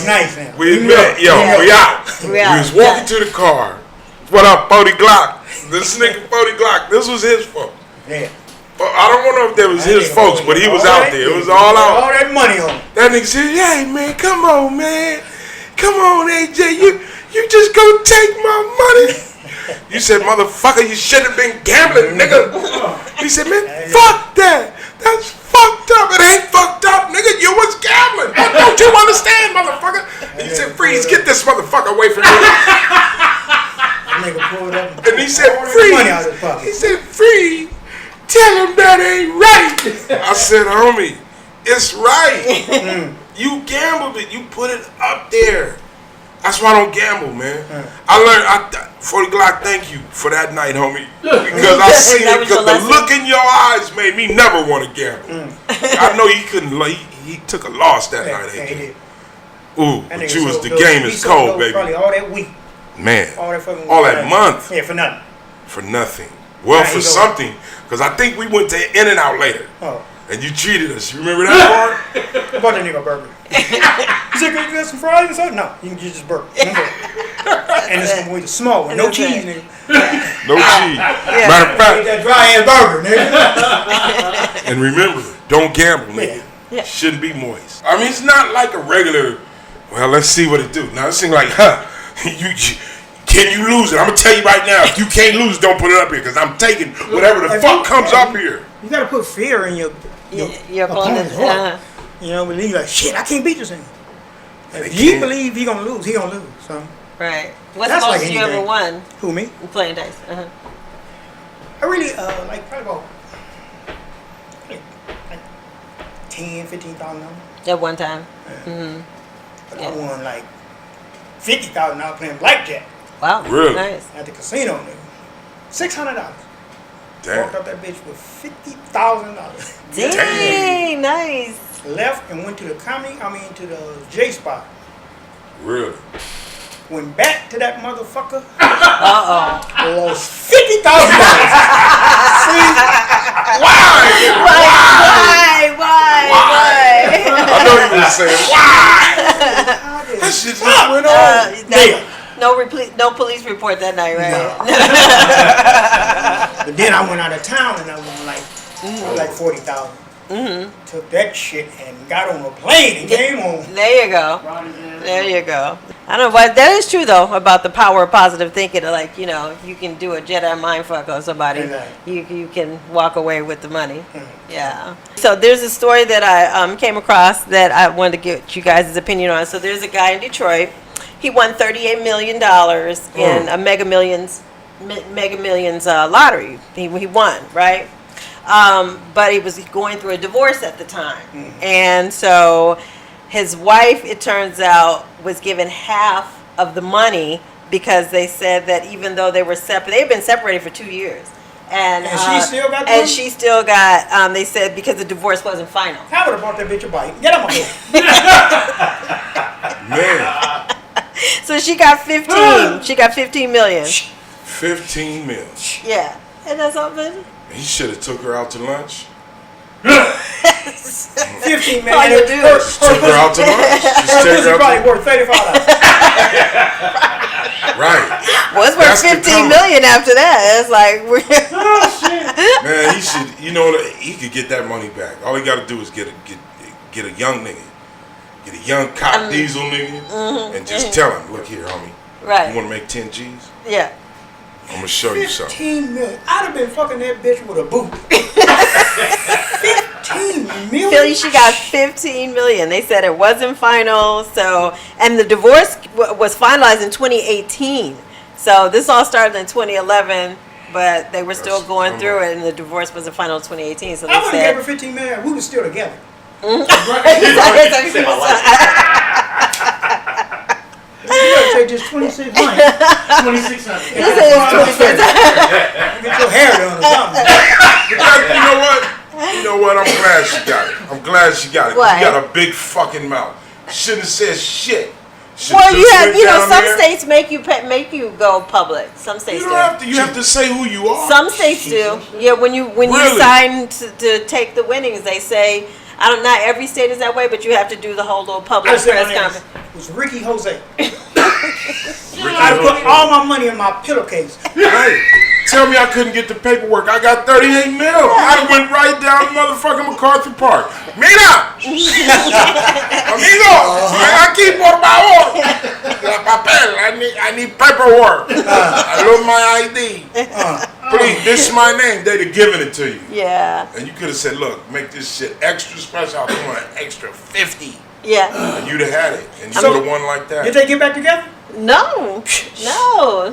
Speaker 2: nice, man.
Speaker 1: We met, we out. We was walking to the car. What up, 40 Glock? This nigga 40 Glock, this was his fault.
Speaker 2: Yeah.
Speaker 1: I don't know if that was his folks, but he was out there. It was all out.
Speaker 2: All that money on.
Speaker 1: That nigga said, hey, man, come on, man. Come on, AJ. You just gonna take my money. You said, motherfucker, you should have been gambling, nigga. He said, man, fuck that. That's fucked up. It ain't fucked up, nigga. You was gambling. What don't you understand, motherfucker? And he said, Freeze, get this motherfucker away from me.
Speaker 2: Nigga pulled up
Speaker 1: and he said, Freeze. He said, Freeze. Tell him that ain't right. I said, homie, it's right. You gambled it. You put it up there. That's why I don't gamble, man. I learned, 40 Glock, thank you for that night, homie. Because I seen it, because the look in your eyes made me never want to gamble. I know he couldn't, he took a loss that night, AJ. Ooh,
Speaker 2: That
Speaker 1: but
Speaker 2: nigga
Speaker 1: you was
Speaker 2: sold
Speaker 1: the
Speaker 2: dope.
Speaker 1: game
Speaker 2: He
Speaker 1: is
Speaker 2: sold
Speaker 1: cold,
Speaker 2: dope
Speaker 1: baby.
Speaker 2: Probably all that week.
Speaker 1: Man,
Speaker 2: All that fucking
Speaker 1: all
Speaker 2: week.
Speaker 1: that month
Speaker 2: Yeah, for nothing.
Speaker 1: for nothing. Well,
Speaker 2: Nah,
Speaker 1: for
Speaker 2: he go-
Speaker 1: something, because I think we went to In-N-Out later,
Speaker 2: Oh.
Speaker 1: and you cheated us. You remember that part?
Speaker 2: I bought that nigga a burger. He said, "Can you get some fries and something?" No, you can get just burger. One burger. And it's gonna be the small one. No
Speaker 3: That's
Speaker 2: cheese,
Speaker 3: it.
Speaker 2: nigga.
Speaker 1: No cheese.
Speaker 3: Yeah.
Speaker 1: Matter of
Speaker 2: Get
Speaker 1: fact,
Speaker 2: that dry ass burger, nigga.
Speaker 1: and remember, don't gamble, nigga.
Speaker 2: Yeah.
Speaker 3: Yeah.
Speaker 1: Shouldn't be moist. I mean, it's not like a regular. Well, let's see what it do. Now it seems like, can you lose it? I'm gonna tell you right now. If you can't lose, don't put it up here, because I'm taking whatever the
Speaker 2: If
Speaker 1: fuck
Speaker 2: you-
Speaker 1: comes
Speaker 2: yeah,
Speaker 1: up here.
Speaker 2: You gotta put fear in your
Speaker 3: Your opponent.
Speaker 2: heart. You know, believe like shit. I can't beat this nigga.
Speaker 1: And
Speaker 2: If
Speaker 1: they
Speaker 2: he
Speaker 1: can't.
Speaker 2: believe he gonna lose, he gonna lose. So
Speaker 3: Right. What's
Speaker 2: That's
Speaker 3: the
Speaker 2: like
Speaker 3: most you ever
Speaker 2: anything.
Speaker 3: won
Speaker 2: who me?
Speaker 3: playing dice?
Speaker 2: I really like probably about like 10, 15,000 dollars.
Speaker 3: At one time.
Speaker 2: But
Speaker 3: Yeah.
Speaker 2: I won like $50,000 playing blackjack
Speaker 3: Wow.
Speaker 1: Really?
Speaker 3: Nice.
Speaker 2: at the casino, nigga. $600.
Speaker 1: Damn.
Speaker 2: Walked out that bitch with $50,000.
Speaker 3: Dang. Nice.
Speaker 2: Left and went to the to the J spot.
Speaker 1: Really?
Speaker 2: Went back to that motherfucker.
Speaker 3: Uh oh.
Speaker 2: Lost $50,000. See?
Speaker 3: Why?
Speaker 1: I know you were saying, why?
Speaker 2: How the
Speaker 1: That shit just
Speaker 2: fuck?
Speaker 1: went on.
Speaker 2: Nigga.
Speaker 3: No police report that night, right?
Speaker 2: But then I went out of town and I won like 40,000. Took that shit and got on a plane and came home.
Speaker 3: There you go. There you go. I don't know, but that is true though about the power of positive thinking. Like, you know, if you can do a Jedi mind fuck on somebody,
Speaker 2: Exactly.
Speaker 3: you can walk away with the money. Yeah. So there's a story that I came across that I wanted to get you guys' opinion on. So there's a guy in Detroit. He won $38 million in a Mega Millions lottery. He won, right? But he was going through a divorce at the time. And so his wife, it turns out, was given half of the money because they said that even though they were separate, they've been separated for 2 years. And
Speaker 2: she still got the
Speaker 3: and
Speaker 2: money?
Speaker 3: she still got, they said because the divorce wasn't final.
Speaker 2: I would have bought that bitch a bite. Get out my head.
Speaker 1: Man,
Speaker 3: So she got 15. She got 15 million.
Speaker 1: 15 mil.
Speaker 3: Yeah. Isn't that something?
Speaker 1: He should have took her out to lunch.
Speaker 2: 15
Speaker 3: All you do.
Speaker 1: Just took her out to lunch. Just
Speaker 2: Her
Speaker 1: take
Speaker 2: pussy
Speaker 1: her out
Speaker 2: probably
Speaker 1: to
Speaker 2: worth $35.
Speaker 1: Right.
Speaker 3: Well, it's
Speaker 1: That's
Speaker 3: worth
Speaker 1: the
Speaker 3: 15
Speaker 1: comment.
Speaker 3: million after that. It's like,
Speaker 1: Man, he should, you know, he could get that money back. All he got to do is get a young nigga. Get a young cop diesel nigga and just tell him, look here, homie.
Speaker 3: right.
Speaker 1: You want to make 10 G's?
Speaker 3: Yeah.
Speaker 1: I'm going to show you something.
Speaker 2: 15 million. I'd have been fucking that bitch with a boot. 15 million?
Speaker 3: Philly, she got 15 million. They said it wasn't final. So, and the divorce was finalized in 2018. So this all started in 2011, but they were still
Speaker 1: That's
Speaker 3: going
Speaker 1: come
Speaker 3: through
Speaker 1: on.
Speaker 3: it, and the divorce was in final in 2018. So they
Speaker 2: I would have gave her
Speaker 3: said,
Speaker 2: 15 million. We were still together. You gotta take just 2,600.
Speaker 4: 2,600.
Speaker 2: Get your hair done or something.
Speaker 1: You know what? I'm glad she got it. I'm glad she got it. 'Cause
Speaker 3: What?
Speaker 1: You got a big fucking mouth. Shouldn't have said shit. Should've
Speaker 3: well,
Speaker 1: just
Speaker 3: you have,
Speaker 1: went
Speaker 3: you know,
Speaker 1: down
Speaker 3: some
Speaker 1: there.
Speaker 3: states make you go public. Some states
Speaker 1: You
Speaker 3: do.
Speaker 1: don't have to. You have to say who you are.
Speaker 3: Some states do. Yeah, when you
Speaker 1: Really?
Speaker 3: sign to take the winnings, they say, I don't. Not every state is that way, but you have to do the whole little public
Speaker 2: I said
Speaker 3: press
Speaker 2: my name
Speaker 3: conference.
Speaker 2: was Ricky Jose. I put all my money in my pillowcase.
Speaker 1: Hey, tell me I couldn't get the paperwork. I got 38 mil. I went right down to motherfucking MacArthur Park. Mira! Amigo! Aquí por favor! La papel. I need paperwork. I love my ID. Please, this is my name. They'd have given it to you.
Speaker 3: Yeah,
Speaker 1: And you could have said, look, make this shit extra special. I want an extra 50.
Speaker 3: yeah.
Speaker 1: And you'd have had it. And you
Speaker 2: So-
Speaker 1: would have won like that.
Speaker 2: Did they get back together?
Speaker 3: No.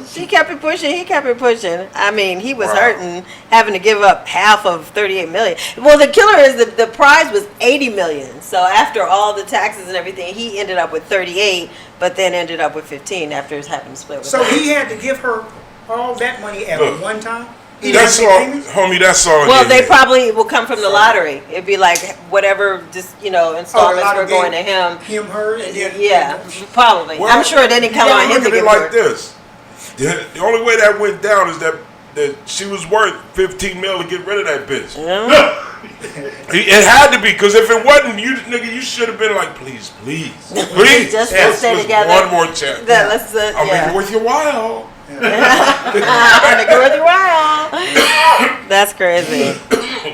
Speaker 3: She kept it pushing. He kept it pushing. I mean, he was
Speaker 1: Wow.
Speaker 3: hurting, having to give up half of 38 million. Well, the killer is the prize was 80 million. So after all the taxes and everything, he ended up with 38, but then ended up with 15 after having to split with
Speaker 2: So
Speaker 3: her.
Speaker 2: he had to give her all that money at
Speaker 1: Look.
Speaker 2: one time?
Speaker 1: That's all, homie. That's all.
Speaker 3: Well, they probably will come from the lottery. It'd be like whatever, just installments were going to him.
Speaker 2: Her, and then
Speaker 3: Yeah, probably.
Speaker 1: Well,
Speaker 3: I'm sure it didn't come on him to
Speaker 1: look at
Speaker 3: get
Speaker 1: it like
Speaker 3: work.
Speaker 1: this. The only way that went down is that she was worth $15 million to get rid of that bitch.
Speaker 3: Yeah.
Speaker 1: It had to be, because if it wasn't, you should have been like, please,
Speaker 3: Just stay together.
Speaker 1: One more chance. I'll make it worth your while.
Speaker 3: Make it worth your while. That's crazy.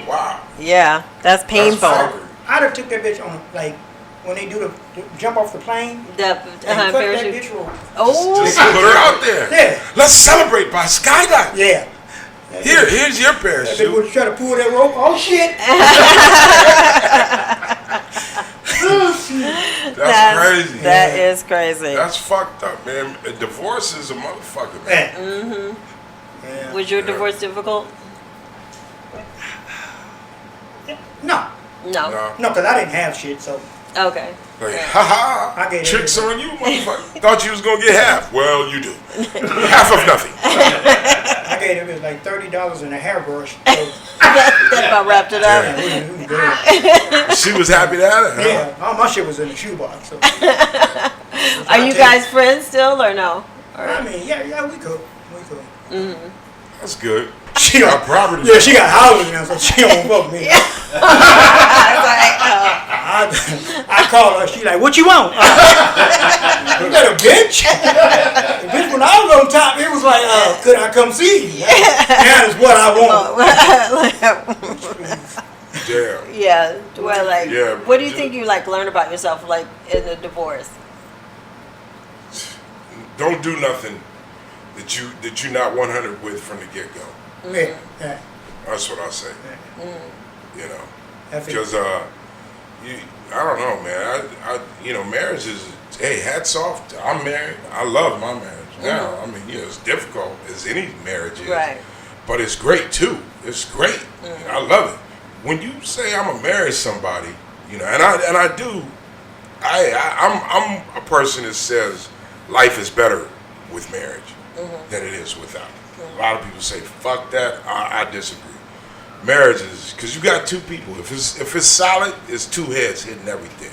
Speaker 1: Wow.
Speaker 3: Yeah, that's painful.
Speaker 2: I'd have took that bitch on, like, when they do the jump off the plane.
Speaker 3: The
Speaker 2: and cut that
Speaker 3: parachute.
Speaker 2: bitch roll.
Speaker 1: Just put her out there.
Speaker 2: Yeah.
Speaker 1: Let's celebrate by skydiving.
Speaker 2: Yeah.
Speaker 1: Here's your
Speaker 2: That bitch
Speaker 1: parachute.
Speaker 2: would try to pull that rope. Oh, shit.
Speaker 1: That's crazy.
Speaker 3: That is crazy.
Speaker 1: That's fucked up, man. A divorce is a motherfucker, man.
Speaker 2: Yeah. Yeah.
Speaker 3: Was your divorce difficult?
Speaker 2: No.
Speaker 3: No.
Speaker 2: No, because I didn't have shit, so.
Speaker 3: Okay.
Speaker 1: Like,
Speaker 2: I
Speaker 1: haha,
Speaker 2: gave
Speaker 1: tricks
Speaker 2: everything.
Speaker 1: on you, motherfucker. Thought you was gonna get half. Well, you do. Half of nothing.
Speaker 2: I gave it like $30 and a hairbrush. So,
Speaker 3: That about wrapped it up.
Speaker 2: yeah, we was good.
Speaker 1: She was happy to have it, huh?
Speaker 2: Yeah, all my shit was in the shoebox. So.
Speaker 3: Are you guys friends still or no?
Speaker 2: I mean, yeah, we could.
Speaker 1: That's good.
Speaker 2: She
Speaker 1: Got
Speaker 2: got
Speaker 1: property.
Speaker 2: Yeah, she got houses now, so she don't fuck me. I called her. She like, what you want? You got a bitch? The bitch, when I was on top, it was like, could I come see you? That is what I want.
Speaker 1: Damn.
Speaker 3: Yeah. Well, like,
Speaker 1: Yeah,
Speaker 3: what do you think you learn about yourself in a divorce?
Speaker 1: Don't do nothing that you're not 100 with from the get go.
Speaker 2: Yeah.
Speaker 1: That's what I say. You know,
Speaker 2: That's it.
Speaker 1: because I don't know, man. Marriage is, hey, hats off. I'm married. I love my marriage now. I mean, it's difficult as any marriage is,
Speaker 3: Right.
Speaker 1: but it's great too. It's great. I love it. When you say I'm gonna marry somebody, and I do, I'm a person that says life is better with marriage than it is without. A lot of people say fuck that. I disagree. Marriage is, because you got two people. If it's solid, it's two heads hitting everything.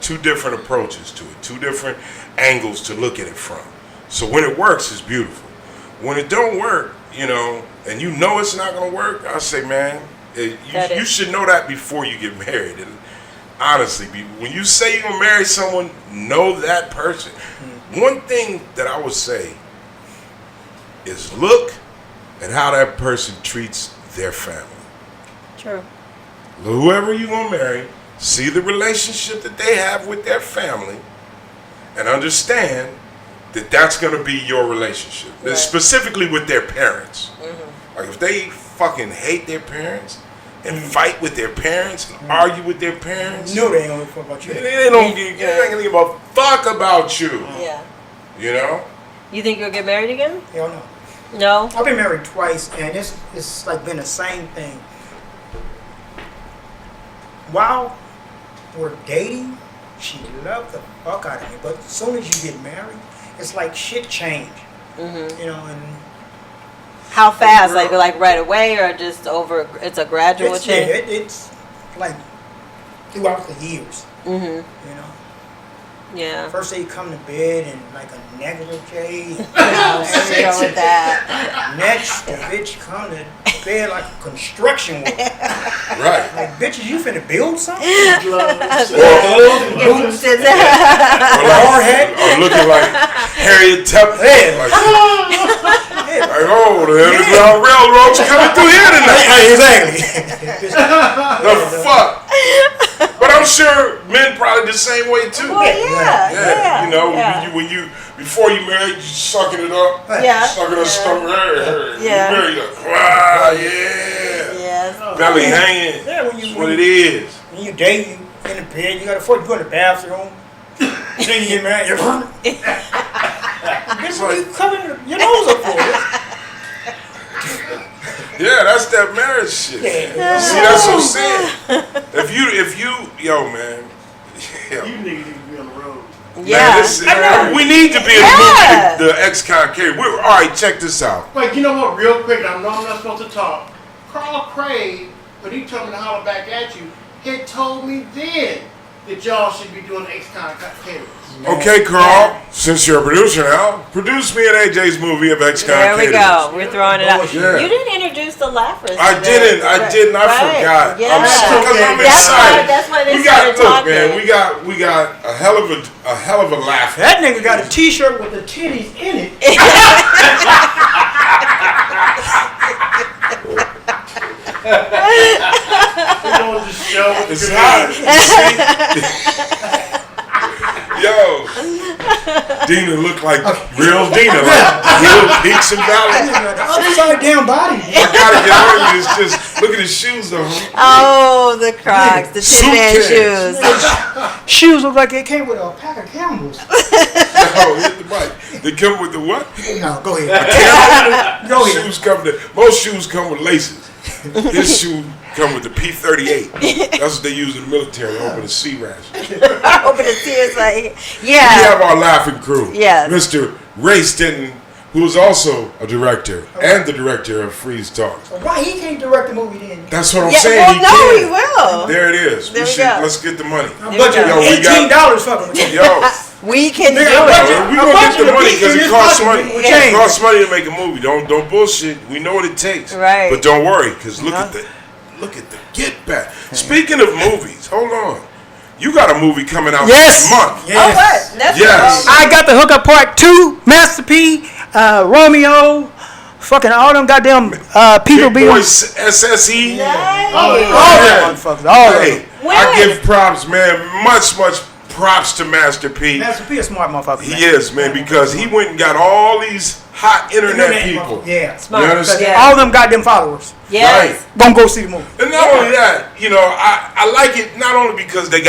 Speaker 1: Two different approaches to it, two different angles to look at it from. So when it works, it's beautiful. When it don't work, and it's not gonna work, I say, man, you should know that before you get married. And honestly, when you say you're gonna marry someone, know that person. One thing that I would say is look at how that person treats their family.
Speaker 3: True.
Speaker 1: Whoever you're gonna marry, see the relationship that they have with their family, and understand that that's gonna be your relationship,
Speaker 3: Right.
Speaker 1: Specifically with their parents. Like if they fucking hate their parents and fight with their parents and argue with their parents,
Speaker 2: No, they ain't gonna fuck about you.
Speaker 1: they don't give a fuck about you.
Speaker 3: Yeah.
Speaker 1: You know?
Speaker 3: You think you'll get married again?
Speaker 2: Hell no.
Speaker 3: No.
Speaker 2: I've been married twice, and it's like been the same thing. While we're dating, she loved the fuck out of me, but as soon as you get married, it's like shit change. And
Speaker 3: How fast? Like right away, or just over? It's a gradual
Speaker 2: it's,
Speaker 3: change.
Speaker 2: it's like throughout the years.
Speaker 3: Yeah.
Speaker 2: First day you come to bed in like a negligee.
Speaker 3: Go with that.
Speaker 2: Next, the bitch come to bed like a construction worker.
Speaker 1: Right.
Speaker 2: Like, bitches, you finna build something?
Speaker 3: Boots and
Speaker 1: Or looking like Harriet Tubman.
Speaker 2: Yeah.
Speaker 1: Like, the Underground Railroad's coming through here tonight.
Speaker 2: Exactly.
Speaker 1: The fuck? But I'm sure men probably the same way too.
Speaker 3: Well, yeah.
Speaker 1: When you before you married, you sucking it up.
Speaker 3: Yeah.
Speaker 1: Sucking it, stomach.
Speaker 3: Yeah.
Speaker 1: You married,
Speaker 3: Yes.
Speaker 1: belly hanging.
Speaker 2: Yeah,
Speaker 1: That's what it is.
Speaker 2: When you date, you in the bed, you gotta you go in the bathroom. Then you get married, you're Bitch, what you covering your nose up for?
Speaker 1: Yeah, that's that marriage shit.
Speaker 2: Yeah.
Speaker 1: See, that's what I'm saying. If you, yo, man.
Speaker 4: You niggas need to be on the road.
Speaker 3: Yeah.
Speaker 1: We need to be in the movie, the ex-con Caterers. All right, check this out.
Speaker 4: Wait, you know what? Real quick, I know I'm not supposed to talk. Carl Craig, when he told me to holler back at you, he told me then that y'all should be doing ex-con Caterers.
Speaker 1: Okay, Carl, since you're a producer now, produce me and AJ's movie of ex-con
Speaker 3: There we
Speaker 1: Caterers.
Speaker 3: go. We're throwing it out.
Speaker 1: Yeah.
Speaker 3: You didn't introduce the laughers.
Speaker 1: I didn't. I forgot.
Speaker 3: Yeah.
Speaker 1: I'm excited.
Speaker 3: That's why they
Speaker 1: We got,
Speaker 3: started
Speaker 1: look,
Speaker 3: talking.
Speaker 1: man, we got a hell of a laugh.
Speaker 2: That nigga got a T-shirt with the titties in it.
Speaker 4: We're going to show what
Speaker 1: It's
Speaker 4: the
Speaker 1: hot. Yo, Dina looked like real Dina, like real peaks and valleys.
Speaker 2: Upside down body.
Speaker 1: I gotta get on you. It's just look at his shoes though.
Speaker 3: Oh, the Crocs, the Tin Man shoes.
Speaker 2: Shoes look like they came with a pack of Campbells.
Speaker 1: No, hit the mic. They come with the what?
Speaker 2: No, go ahead.
Speaker 1: Go ahead. Most shoes come with laces. His shoe come with the P38. That's what they use in the military. Open a C ration.
Speaker 3: Open the tears like,
Speaker 1: We have our laughing crew.
Speaker 3: Yes.
Speaker 1: Mr. Ray Stinton, who is also a director and the director of Freeztalks.
Speaker 2: Why he can't direct the movie then?
Speaker 1: That's what I'm
Speaker 3: Yeah,
Speaker 1: saying.
Speaker 3: well,
Speaker 1: he
Speaker 3: no,
Speaker 1: can.
Speaker 3: he will.
Speaker 1: There it is.
Speaker 3: There we go.
Speaker 1: Let's get the money.
Speaker 2: Budget
Speaker 1: Yo, we got-
Speaker 2: $18 fucking with you.
Speaker 1: Yo,
Speaker 3: We can do
Speaker 2: Nigga,
Speaker 3: it.
Speaker 1: we gonna get the money because it costs money.
Speaker 2: will
Speaker 1: It
Speaker 2: change.
Speaker 1: costs money to make a movie. Don't bullshit. We know what it takes.
Speaker 3: Right.
Speaker 1: But don't worry, because look at the get back. Speaking of movies, hold on. You got a movie coming out
Speaker 2: Yes.
Speaker 1: this month.
Speaker 3: Oh, what? That's
Speaker 1: Yes.
Speaker 2: I got the Hookup Part 2, Master P, Romeo, fucking all them goddamn people
Speaker 1: Big
Speaker 2: being.
Speaker 1: Boy SSE.
Speaker 2: All them motherfuckers. All of them.
Speaker 1: Hey, I give props, man. Much props to Master P.
Speaker 2: Master P a smart motherfucker.
Speaker 1: He is, man, because he went and got all these hot internet people.
Speaker 2: Yeah.
Speaker 3: Smart.
Speaker 1: You understand?
Speaker 3: Yeah.
Speaker 2: All them goddamn followers.
Speaker 3: Yes.
Speaker 2: Gonna go see the movie.
Speaker 1: And not only that, you know, I like it not only because they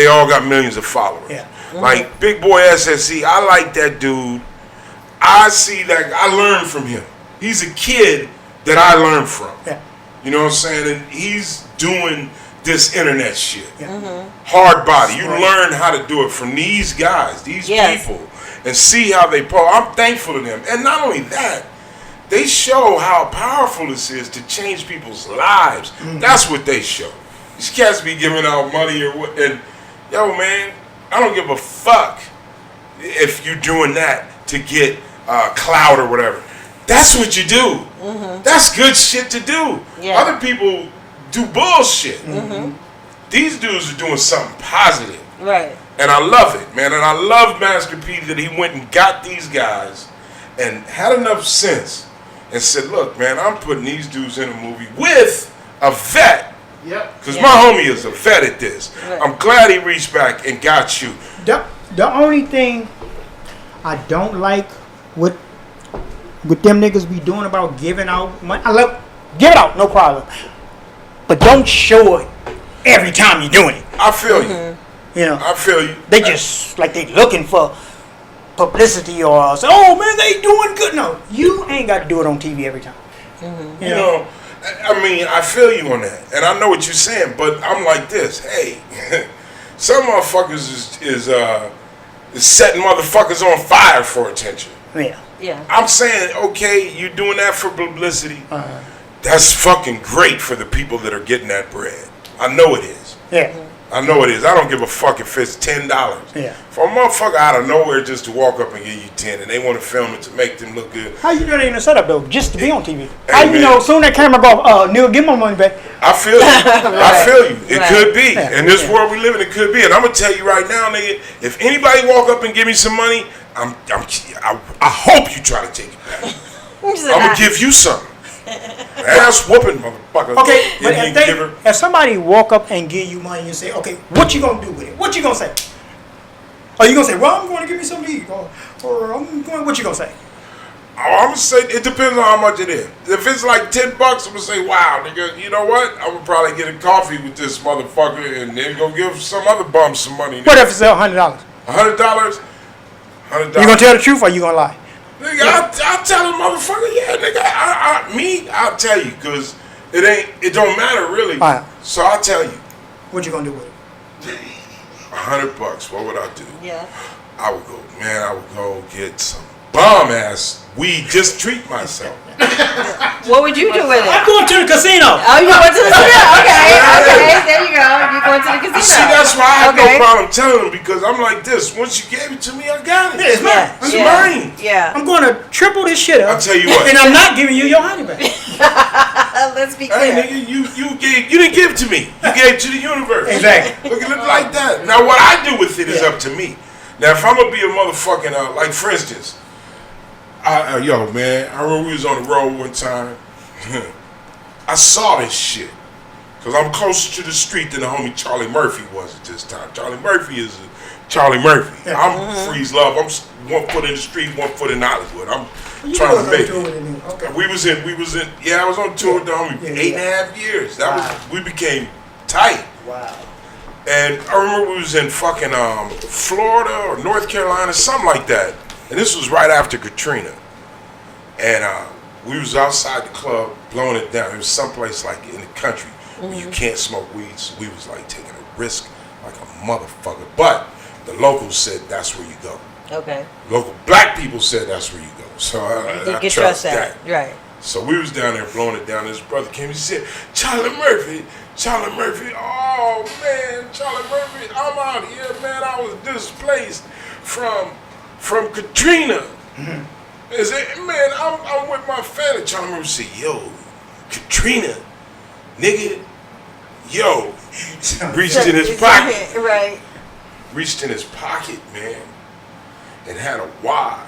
Speaker 1: all got millions of followers.
Speaker 2: Yeah.
Speaker 1: Like Big Boy SSE, I like that dude. I see that, I learned from him. He's a kid that I learned from.
Speaker 2: Yeah.
Speaker 1: You know what I'm saying? And he's doing this internet shit.
Speaker 2: Yeah.
Speaker 1: Hard body. You learn how to do it from these guys, these people, and see how they pull. I'm thankful to them. And not only that, they show how powerful this is to change people's lives. That's what they show. These cats be giving out money or what. And yo, man, I don't give a fuck if you're doing that to get clout or whatever. That's what you do. That's good shit to do.
Speaker 3: Yeah.
Speaker 1: Other people do bullshit. These dudes are doing something positive.
Speaker 3: Right.
Speaker 1: And I love it, man. And I love Master P that he went and got these guys and had enough sense and said, look, man, I'm putting these dudes in a movie with a vet.
Speaker 4: Yep.
Speaker 1: Because my homie is a vet at this.
Speaker 3: Right.
Speaker 1: I'm glad he reached back and got you.
Speaker 2: The only thing I don't like with them niggas be doing about giving out money. I love give it out, no problem. But don't show it every time you're doing it.
Speaker 1: I feel you.
Speaker 2: You know,
Speaker 1: I feel you.
Speaker 2: they just like they looking for publicity or say, oh man, they doing good. No, you ain't got to do it on TV every time.
Speaker 1: You know, I mean, I feel you on that. And I know what you're saying, but I'm like this. Hey, some motherfuckers is setting motherfuckers on fire for attention.
Speaker 2: Yeah.
Speaker 3: Yeah.
Speaker 1: I'm saying, okay, you're doing that for publicity. That's fucking great for the people that are getting that bread. I know it is.
Speaker 2: Yeah.
Speaker 1: I know it is. I don't give a fuck if it's $10.
Speaker 2: Yeah.
Speaker 1: For a motherfucker out of nowhere just to walk up and give you 10 and they want to film it to make them look good.
Speaker 2: How you know they in the setup though? Just to be on TV.
Speaker 1: Hey,
Speaker 2: How you
Speaker 1: man.
Speaker 2: know soon that camera go, Neil, give my money back.
Speaker 1: I feel you. I feel you. It
Speaker 3: Right.
Speaker 1: could be.
Speaker 2: Yeah.
Speaker 1: In this world we live in, it could be. And I'm gonna tell you right now, nigga, if anybody walk up and give me some money, I hope you try to take it back. I'm gonna give you something. Ass whooping, motherfucker.
Speaker 2: Okay, but
Speaker 1: You ain't give her-
Speaker 2: if somebody walk up and give you money and say, okay, what you gonna do with it? What you gonna say? Are you gonna say, well, I'm gonna give you something to eat, or I'm going? What you gonna say?
Speaker 1: I'm gonna say it depends on how much it is. If it's like $10, I'm gonna say, wow, nigga, you know what? I'm gonna probably get a coffee with this motherfucker and then go give some other bum some money.
Speaker 2: What if it's $100?
Speaker 1: $100? $100.
Speaker 2: You gonna tell the truth or you gonna lie?
Speaker 1: Nigga, I'll tell the motherfucker, yeah, nigga, I'll tell you, cause it don't matter really.
Speaker 2: Right.
Speaker 1: So I'll tell you.
Speaker 2: What you gonna do with it?
Speaker 1: $100, what would I do?
Speaker 3: Yeah.
Speaker 1: I would go get some bomb ass weed, just treat myself.
Speaker 3: What would you do with it?
Speaker 2: I'm going to the casino.
Speaker 3: Oh, you going to the casino? Okay, there you go. You're going to the casino.
Speaker 1: See, that's why I have no problem telling them, because I'm like this. Once you gave it to me, I got it.
Speaker 2: Yeah, it's mine.
Speaker 1: It's mine.
Speaker 3: Yeah.
Speaker 2: I'm going to triple this shit up.
Speaker 1: I'll tell you what.
Speaker 2: And I'm not giving you your honey back.
Speaker 3: Let's be
Speaker 1: Hey,
Speaker 3: clear.
Speaker 1: nigga, you didn't give it to me. You gave it to the universe.
Speaker 2: Exactly.
Speaker 1: Look at it like that. Now, what I do with it is up to me. Now, if I'm gonna be a motherfucking like, for instance, yo, man, I remember we was on the road one time. I saw this shit because I'm closer to the street than the homie Charlie Murphy was at this time. Charlie Murphy is Charlie Murphy.
Speaker 2: Yeah.
Speaker 1: I'm Freeze Love. I'm 1 foot in the street, 1 foot in Hollywood. I'm
Speaker 2: You
Speaker 1: trying
Speaker 2: was
Speaker 1: to
Speaker 2: on
Speaker 1: make
Speaker 2: tour
Speaker 1: it.
Speaker 2: with him. Okay.
Speaker 1: We was in. Yeah, I was on tour with the homie
Speaker 2: Yeah,
Speaker 1: 8.5 years. That
Speaker 2: Wow.
Speaker 1: was, we became tight.
Speaker 2: Wow.
Speaker 1: And I remember we was in fucking Florida or North Carolina, something like that. And this was right after Katrina. And we was outside the club blowing it down. It was someplace like in the country where you can't smoke weed. So we was like taking a risk like a motherfucker. But the locals said that's where you go.
Speaker 3: Okay.
Speaker 1: Local black people said that's where you go. So
Speaker 3: You
Speaker 1: I
Speaker 3: can
Speaker 1: trust
Speaker 3: that. Right.
Speaker 1: So we was down there blowing it down. His brother came. He said, Charlie Murphy. Oh man, Charlie Murphy. I'm out here, man. I was displaced from Katrina. He said, man, I'm with my family. Charlie Murphy said, yo, Katrina, nigga, yo. Reached in his pocket.
Speaker 3: Right.
Speaker 1: Reached in his pocket, man, and had a wad.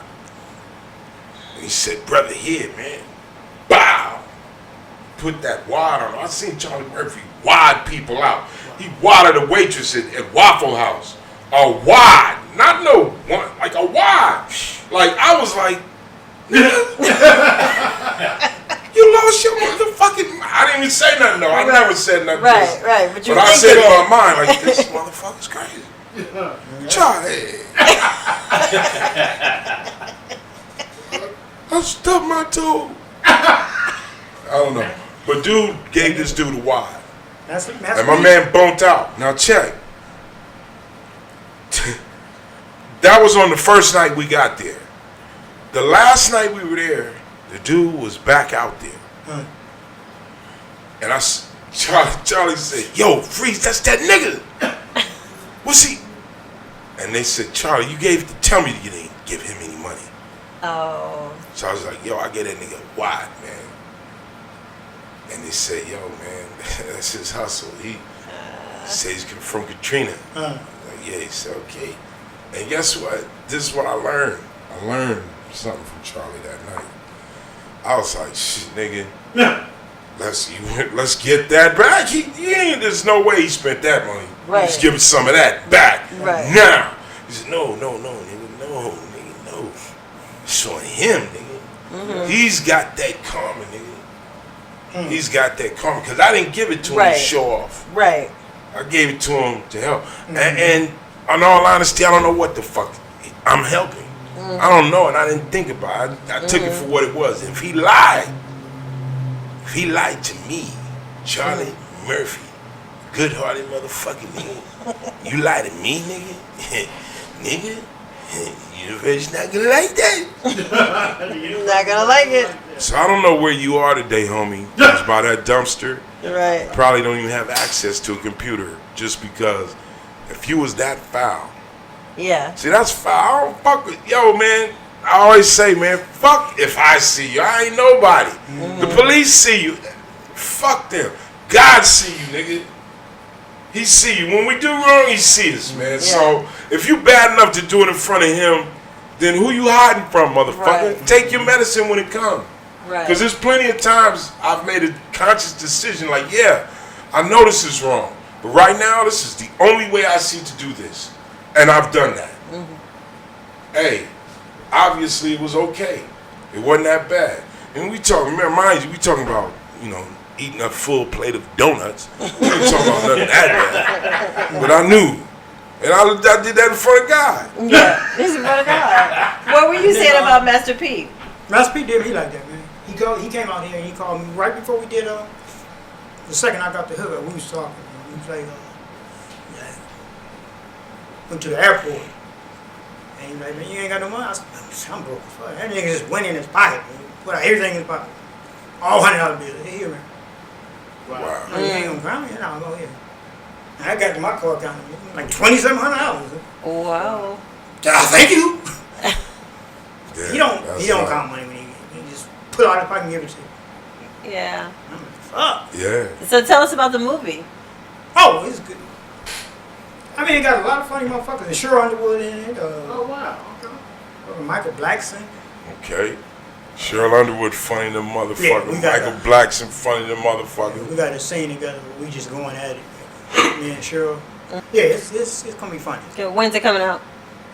Speaker 1: And he said, brother, here, man. Bow. Put that wad on. I seen Charlie Murphy wad people out. He wadded a waitress at Waffle House. A wad. Not no one, like a wad. Like, I was like, you lost your motherfucking. I didn't even say nothing though. I never said nothing.
Speaker 3: Right. But you
Speaker 1: I said
Speaker 3: thinking
Speaker 1: in my mind, like, this motherfucker's crazy. Charlie. I stubbed my toe. I don't know. But dude gave this dude a wad.
Speaker 2: That's
Speaker 1: And my man bumped out. Now check. That was on the first night we got there. The last night we were there, the dude was back out there. And Charlie said, yo, Freeze, that's that nigga. What's he? And they said, Charlie, tell me you didn't give him any money.
Speaker 3: Oh.
Speaker 1: So I was like, yo, I get that nigga wide, man. And they said, yo, man, that's his hustle. He said he's from Katrina. I was like, yeah, he said, okay. And guess what? This is what I learned. I learned something from Charlie that night. I was like, shit, nigga, let's get that back. There's no way he spent that money.
Speaker 3: Right.
Speaker 1: Let's give him some of that back.
Speaker 3: Right.
Speaker 1: Now. He said, no, nigga, no. It's on him, nigga. He's got that karma, nigga. He's got that karma. Because I didn't give it to him to show off.
Speaker 3: Right.
Speaker 1: I gave it to him to help. And in all honesty, I don't know what the fuck I'm helping. I don't know, and I didn't think about it. I took it for what it was. If he lied to me, Charlie Murphy, good-hearted motherfucking nigga, you lie to me, nigga, nigga, universe not gonna like that.
Speaker 3: You're not gonna like it.
Speaker 1: So I don't know where you are today, homie. It's by that dumpster.
Speaker 3: Right.
Speaker 1: Probably don't even have access to a computer, just because if you was that foul.
Speaker 3: Yeah.
Speaker 1: See, that's foul. I don't fuck with. Yo, man, I always say, man, fuck if I see you. I ain't nobody. The police see you. Fuck them. God see you, nigga. He see you. When we do wrong, he see us, man.
Speaker 3: Yeah.
Speaker 1: So if you bad enough to do it in front of him, then who you hiding from, motherfucker?
Speaker 3: Right.
Speaker 1: Take your medicine when it comes.
Speaker 3: Right.
Speaker 1: Because there's plenty of times I've made a conscious decision, like, yeah, I know this is wrong. But right now, this is the only way I see to do this. And I've done that. Hey, obviously it was okay. It wasn't that bad. And we talking, mind you, we talking about, eating a full plate of donuts. We ain't talking about nothing that bad. But I knew. And I did that in front of God.
Speaker 3: Yeah, this is in front of God. What were you saying about Master P?
Speaker 2: Master P did me like that, man. He came out here and he called me right before we did the second I got the hookup. We was talking. We was like, went to the airport. And he's like, man, you ain't got no money? I said, I'm broke as fuck. That nigga just went in his pocket. Put out everything in his pocket. All $100 bills. Hey, here, man.
Speaker 1: Wow.
Speaker 2: No, you ain't gonna crown me? No, go here. I got to my car account like $2,700.
Speaker 3: Wow.
Speaker 2: Thank you.
Speaker 1: Yeah,
Speaker 2: He don't count money when he just put out his pocket and give it to you.
Speaker 3: Yeah.
Speaker 2: I'm like, fuck.
Speaker 1: Yeah.
Speaker 3: So tell us about the movie.
Speaker 2: Oh, it's good. I mean, it got a lot of funny motherfuckers. And Sure Underwood in it.
Speaker 4: Oh wow. Okay.
Speaker 2: Michael Blackson.
Speaker 1: Okay. Cheryl Underwood funny the motherfucker.
Speaker 2: Yeah, we got
Speaker 1: Michael Blackson funny the motherfucker.
Speaker 2: We got a scene together where we just going at it. Me and Cheryl. Yeah, it's gonna be funny.
Speaker 3: Okay, when's it coming out?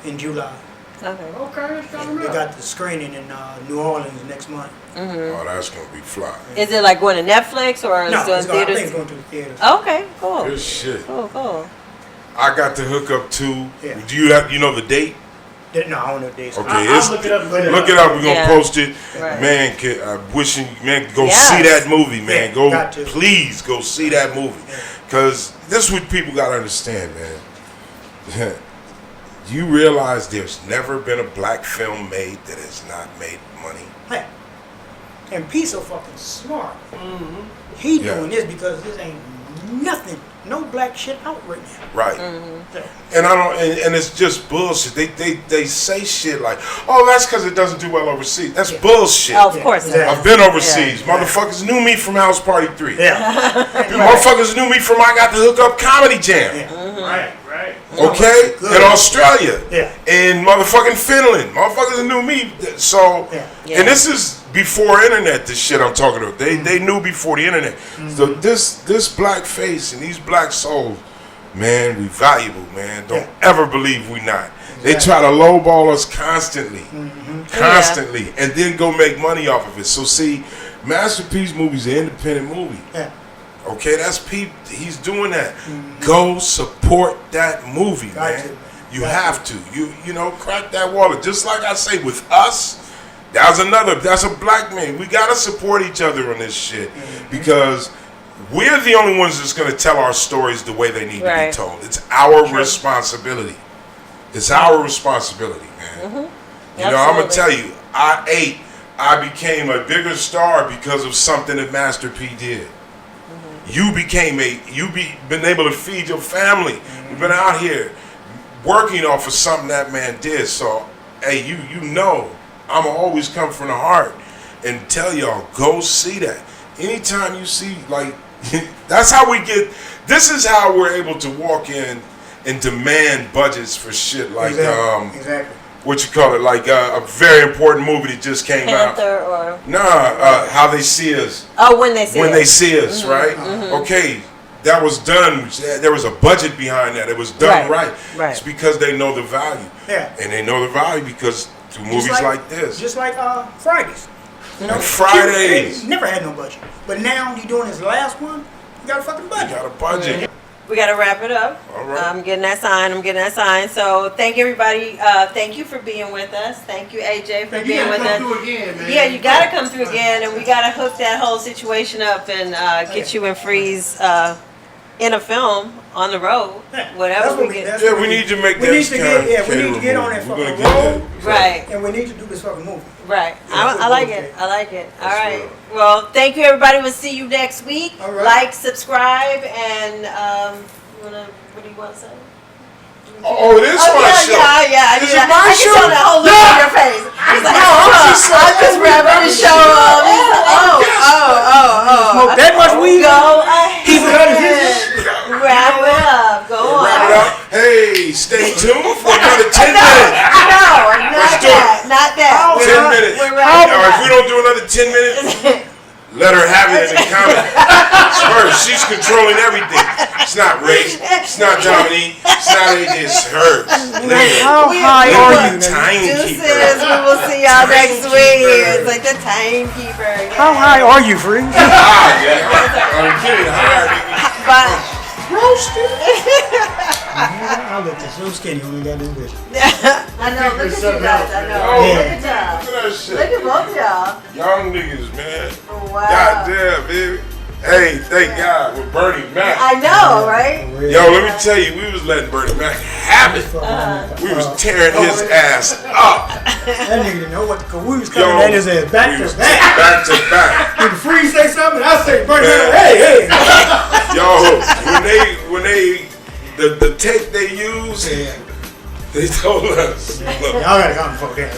Speaker 2: In July.
Speaker 3: Okay.
Speaker 4: Okay, it's coming
Speaker 2: They
Speaker 4: up.
Speaker 2: got the screening in New Orleans next month.
Speaker 1: Oh, that's gonna be fly.
Speaker 3: Is it like going to Netflix or
Speaker 2: No,
Speaker 3: is it in
Speaker 2: I think
Speaker 3: theaters?
Speaker 2: it's going to the theaters.
Speaker 3: Okay, cool.
Speaker 1: Good shit.
Speaker 3: Cool.
Speaker 1: I got to hook up too.
Speaker 2: Yeah.
Speaker 1: Do you know the date?
Speaker 2: No, I don't know the dates.
Speaker 1: Okay,
Speaker 4: I'll look it up.
Speaker 1: Look it up. We're gonna
Speaker 3: Yeah.
Speaker 1: post it.
Speaker 3: Right.
Speaker 1: Man, I'm wishing go
Speaker 3: Yes.
Speaker 1: see that movie, man.
Speaker 2: Yeah,
Speaker 1: Go,
Speaker 2: got to.
Speaker 1: please go see that movie,
Speaker 2: Yeah.
Speaker 1: cause this is what people gotta understand, man. You realize there's never been a black film made that has not made money.
Speaker 2: Hey, and P so fucking smart. He
Speaker 1: Yeah.
Speaker 2: doing this because this ain't nothing, no black shit out right now.
Speaker 1: Right.
Speaker 2: Yeah.
Speaker 1: And I don't, and it's just bullshit. They say shit like, "Oh, that's because it doesn't do well overseas." That's
Speaker 2: Yeah.
Speaker 1: bullshit.
Speaker 3: Oh, of course.
Speaker 2: exactly.
Speaker 1: I've been overseas.
Speaker 2: Yeah.
Speaker 1: Motherfuckers knew me from House Party 3.
Speaker 2: Yeah.
Speaker 1: Motherfuckers knew me from I Got to Hook Up Comedy Jam.
Speaker 2: Yeah.
Speaker 4: Right.
Speaker 1: Okay?
Speaker 2: Good.
Speaker 1: In Australia.
Speaker 2: Yeah.
Speaker 1: In motherfucking Finland. Motherfuckers knew me. So,
Speaker 2: Yeah.
Speaker 1: and this is before internet, this shit I'm talking about. They knew before the internet. So this black face and these black souls, man, we valuable, man. Don't ever believe we not. They try to lowball us constantly. Constantly. And then go make money off of it. So see, Masterpiece Movie's an independent movie.
Speaker 2: Yeah.
Speaker 1: Okay, that's he's doing that. Go support that movie,
Speaker 2: Got
Speaker 1: man.
Speaker 2: to.
Speaker 1: You
Speaker 2: Got
Speaker 1: have to. You know, crack that wallet. Just like I say with us, that's a black man. We gotta support each other on this shit. Because we're the only ones that's gonna tell our stories the way they need to be told. It's our responsibility. It's our responsibility, man. You know, I'm gonna tell you, I became a bigger star because of something that Master P did. You been able to feed your family. You've been out here working off of something that man did. So, hey, you know, I'ma always come from the heart and tell y'all, go see that. Anytime you see, like, that's how we get. This is how we're able to walk in and demand budgets for shit like
Speaker 2: Exactly.
Speaker 1: what you call it, like a very important movie that just came out.
Speaker 3: Panther or
Speaker 1: How They See Us.
Speaker 3: oh, when they see
Speaker 1: When
Speaker 3: it.
Speaker 1: they see us, right? Okay, that was done. There was a budget behind that. It was done right. It's because they know the value.
Speaker 2: Yeah.
Speaker 1: And they know the value because through movies like this.
Speaker 2: Just like Fridays. You know,
Speaker 1: And Fridays.
Speaker 2: He never had no budget. But now you doing his last one, you got a fucking budget.
Speaker 1: You got a budget.
Speaker 3: We got to wrap it up.
Speaker 1: All right.
Speaker 3: I'm getting that sign. So thank everybody. Thank you for being with us. Thank you, AJ, for
Speaker 4: You
Speaker 3: being
Speaker 4: gotta
Speaker 3: with
Speaker 4: come
Speaker 3: us.
Speaker 4: through again, man.
Speaker 3: Yeah, you got to come through again, and we got to hook that whole situation up and get you and Freeze in a film on the road. Whatever we get.
Speaker 1: Yeah, we need to make
Speaker 2: We
Speaker 1: that
Speaker 2: need to get, we need to get on that
Speaker 1: We're
Speaker 2: fucking
Speaker 1: gonna
Speaker 2: road.
Speaker 1: get that.
Speaker 3: Right.
Speaker 2: And we need to do this fucking movie.
Speaker 3: Right.
Speaker 2: Yeah,
Speaker 3: I like
Speaker 2: okay.
Speaker 3: it. I like it. All right.
Speaker 1: real.
Speaker 3: Well, thank you, everybody. We'll see you next week.
Speaker 2: All right.
Speaker 3: Like, subscribe, and what do you want to say?
Speaker 1: Oh, it is my show.
Speaker 3: Yeah.
Speaker 1: Is it
Speaker 3: I
Speaker 1: my
Speaker 3: can
Speaker 1: show?
Speaker 3: saw that whole look on your face. He's like, I'm just wrapping the show up.
Speaker 2: Smoke that much weed?
Speaker 3: Go ahead.
Speaker 2: Keep it under
Speaker 3: Wrap it up. Go on.
Speaker 1: Wrap it up. Hey, stay tuned for another 10 minutes.
Speaker 3: No,
Speaker 1: Let's do it.
Speaker 3: not that.
Speaker 1: 10 minutes.
Speaker 3: We're wrapping
Speaker 1: Or if
Speaker 3: up.
Speaker 1: we don't do another 10 minutes, let her have it in the comments. It's her. She's controlling everything. It's not Ray. It's not Dominique. It's not AJ. It's her.
Speaker 2: How high are you?
Speaker 3: Deuces.
Speaker 1: Timekeeper.
Speaker 3: We will see y'all next week. It's like the timekeeper. Yeah.
Speaker 2: How high are you, Freeze?
Speaker 1: I'm kidding. Higher.
Speaker 3: But
Speaker 2: I look so skinny when we got this bitch.
Speaker 3: I know. Look at you guys. I know.
Speaker 1: Oh,
Speaker 3: Look at y'all.
Speaker 1: look at that shit.
Speaker 3: Look at both of y'all.
Speaker 1: Young niggas, man.
Speaker 3: Wow.
Speaker 1: Goddamn, baby. Hey, thank God with Bernie Mac.
Speaker 3: I know, right?
Speaker 1: Yo, let me tell you, we was letting Bernie Mac Abbott. We was tearing his ass up.
Speaker 2: That nigga didn't know what, cause we was coming at his ass back to back.
Speaker 1: Back to back.
Speaker 2: Did the Freeze say something? I say, hey.
Speaker 1: Yo, when they the tape they used, they told us, look,
Speaker 2: y'all gotta come for that.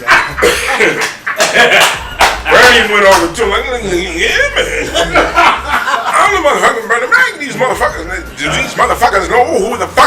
Speaker 1: Bernie went over to him like, yeah, man. I don't know about fucking Bernie Mac. These motherfuckers know who the fuck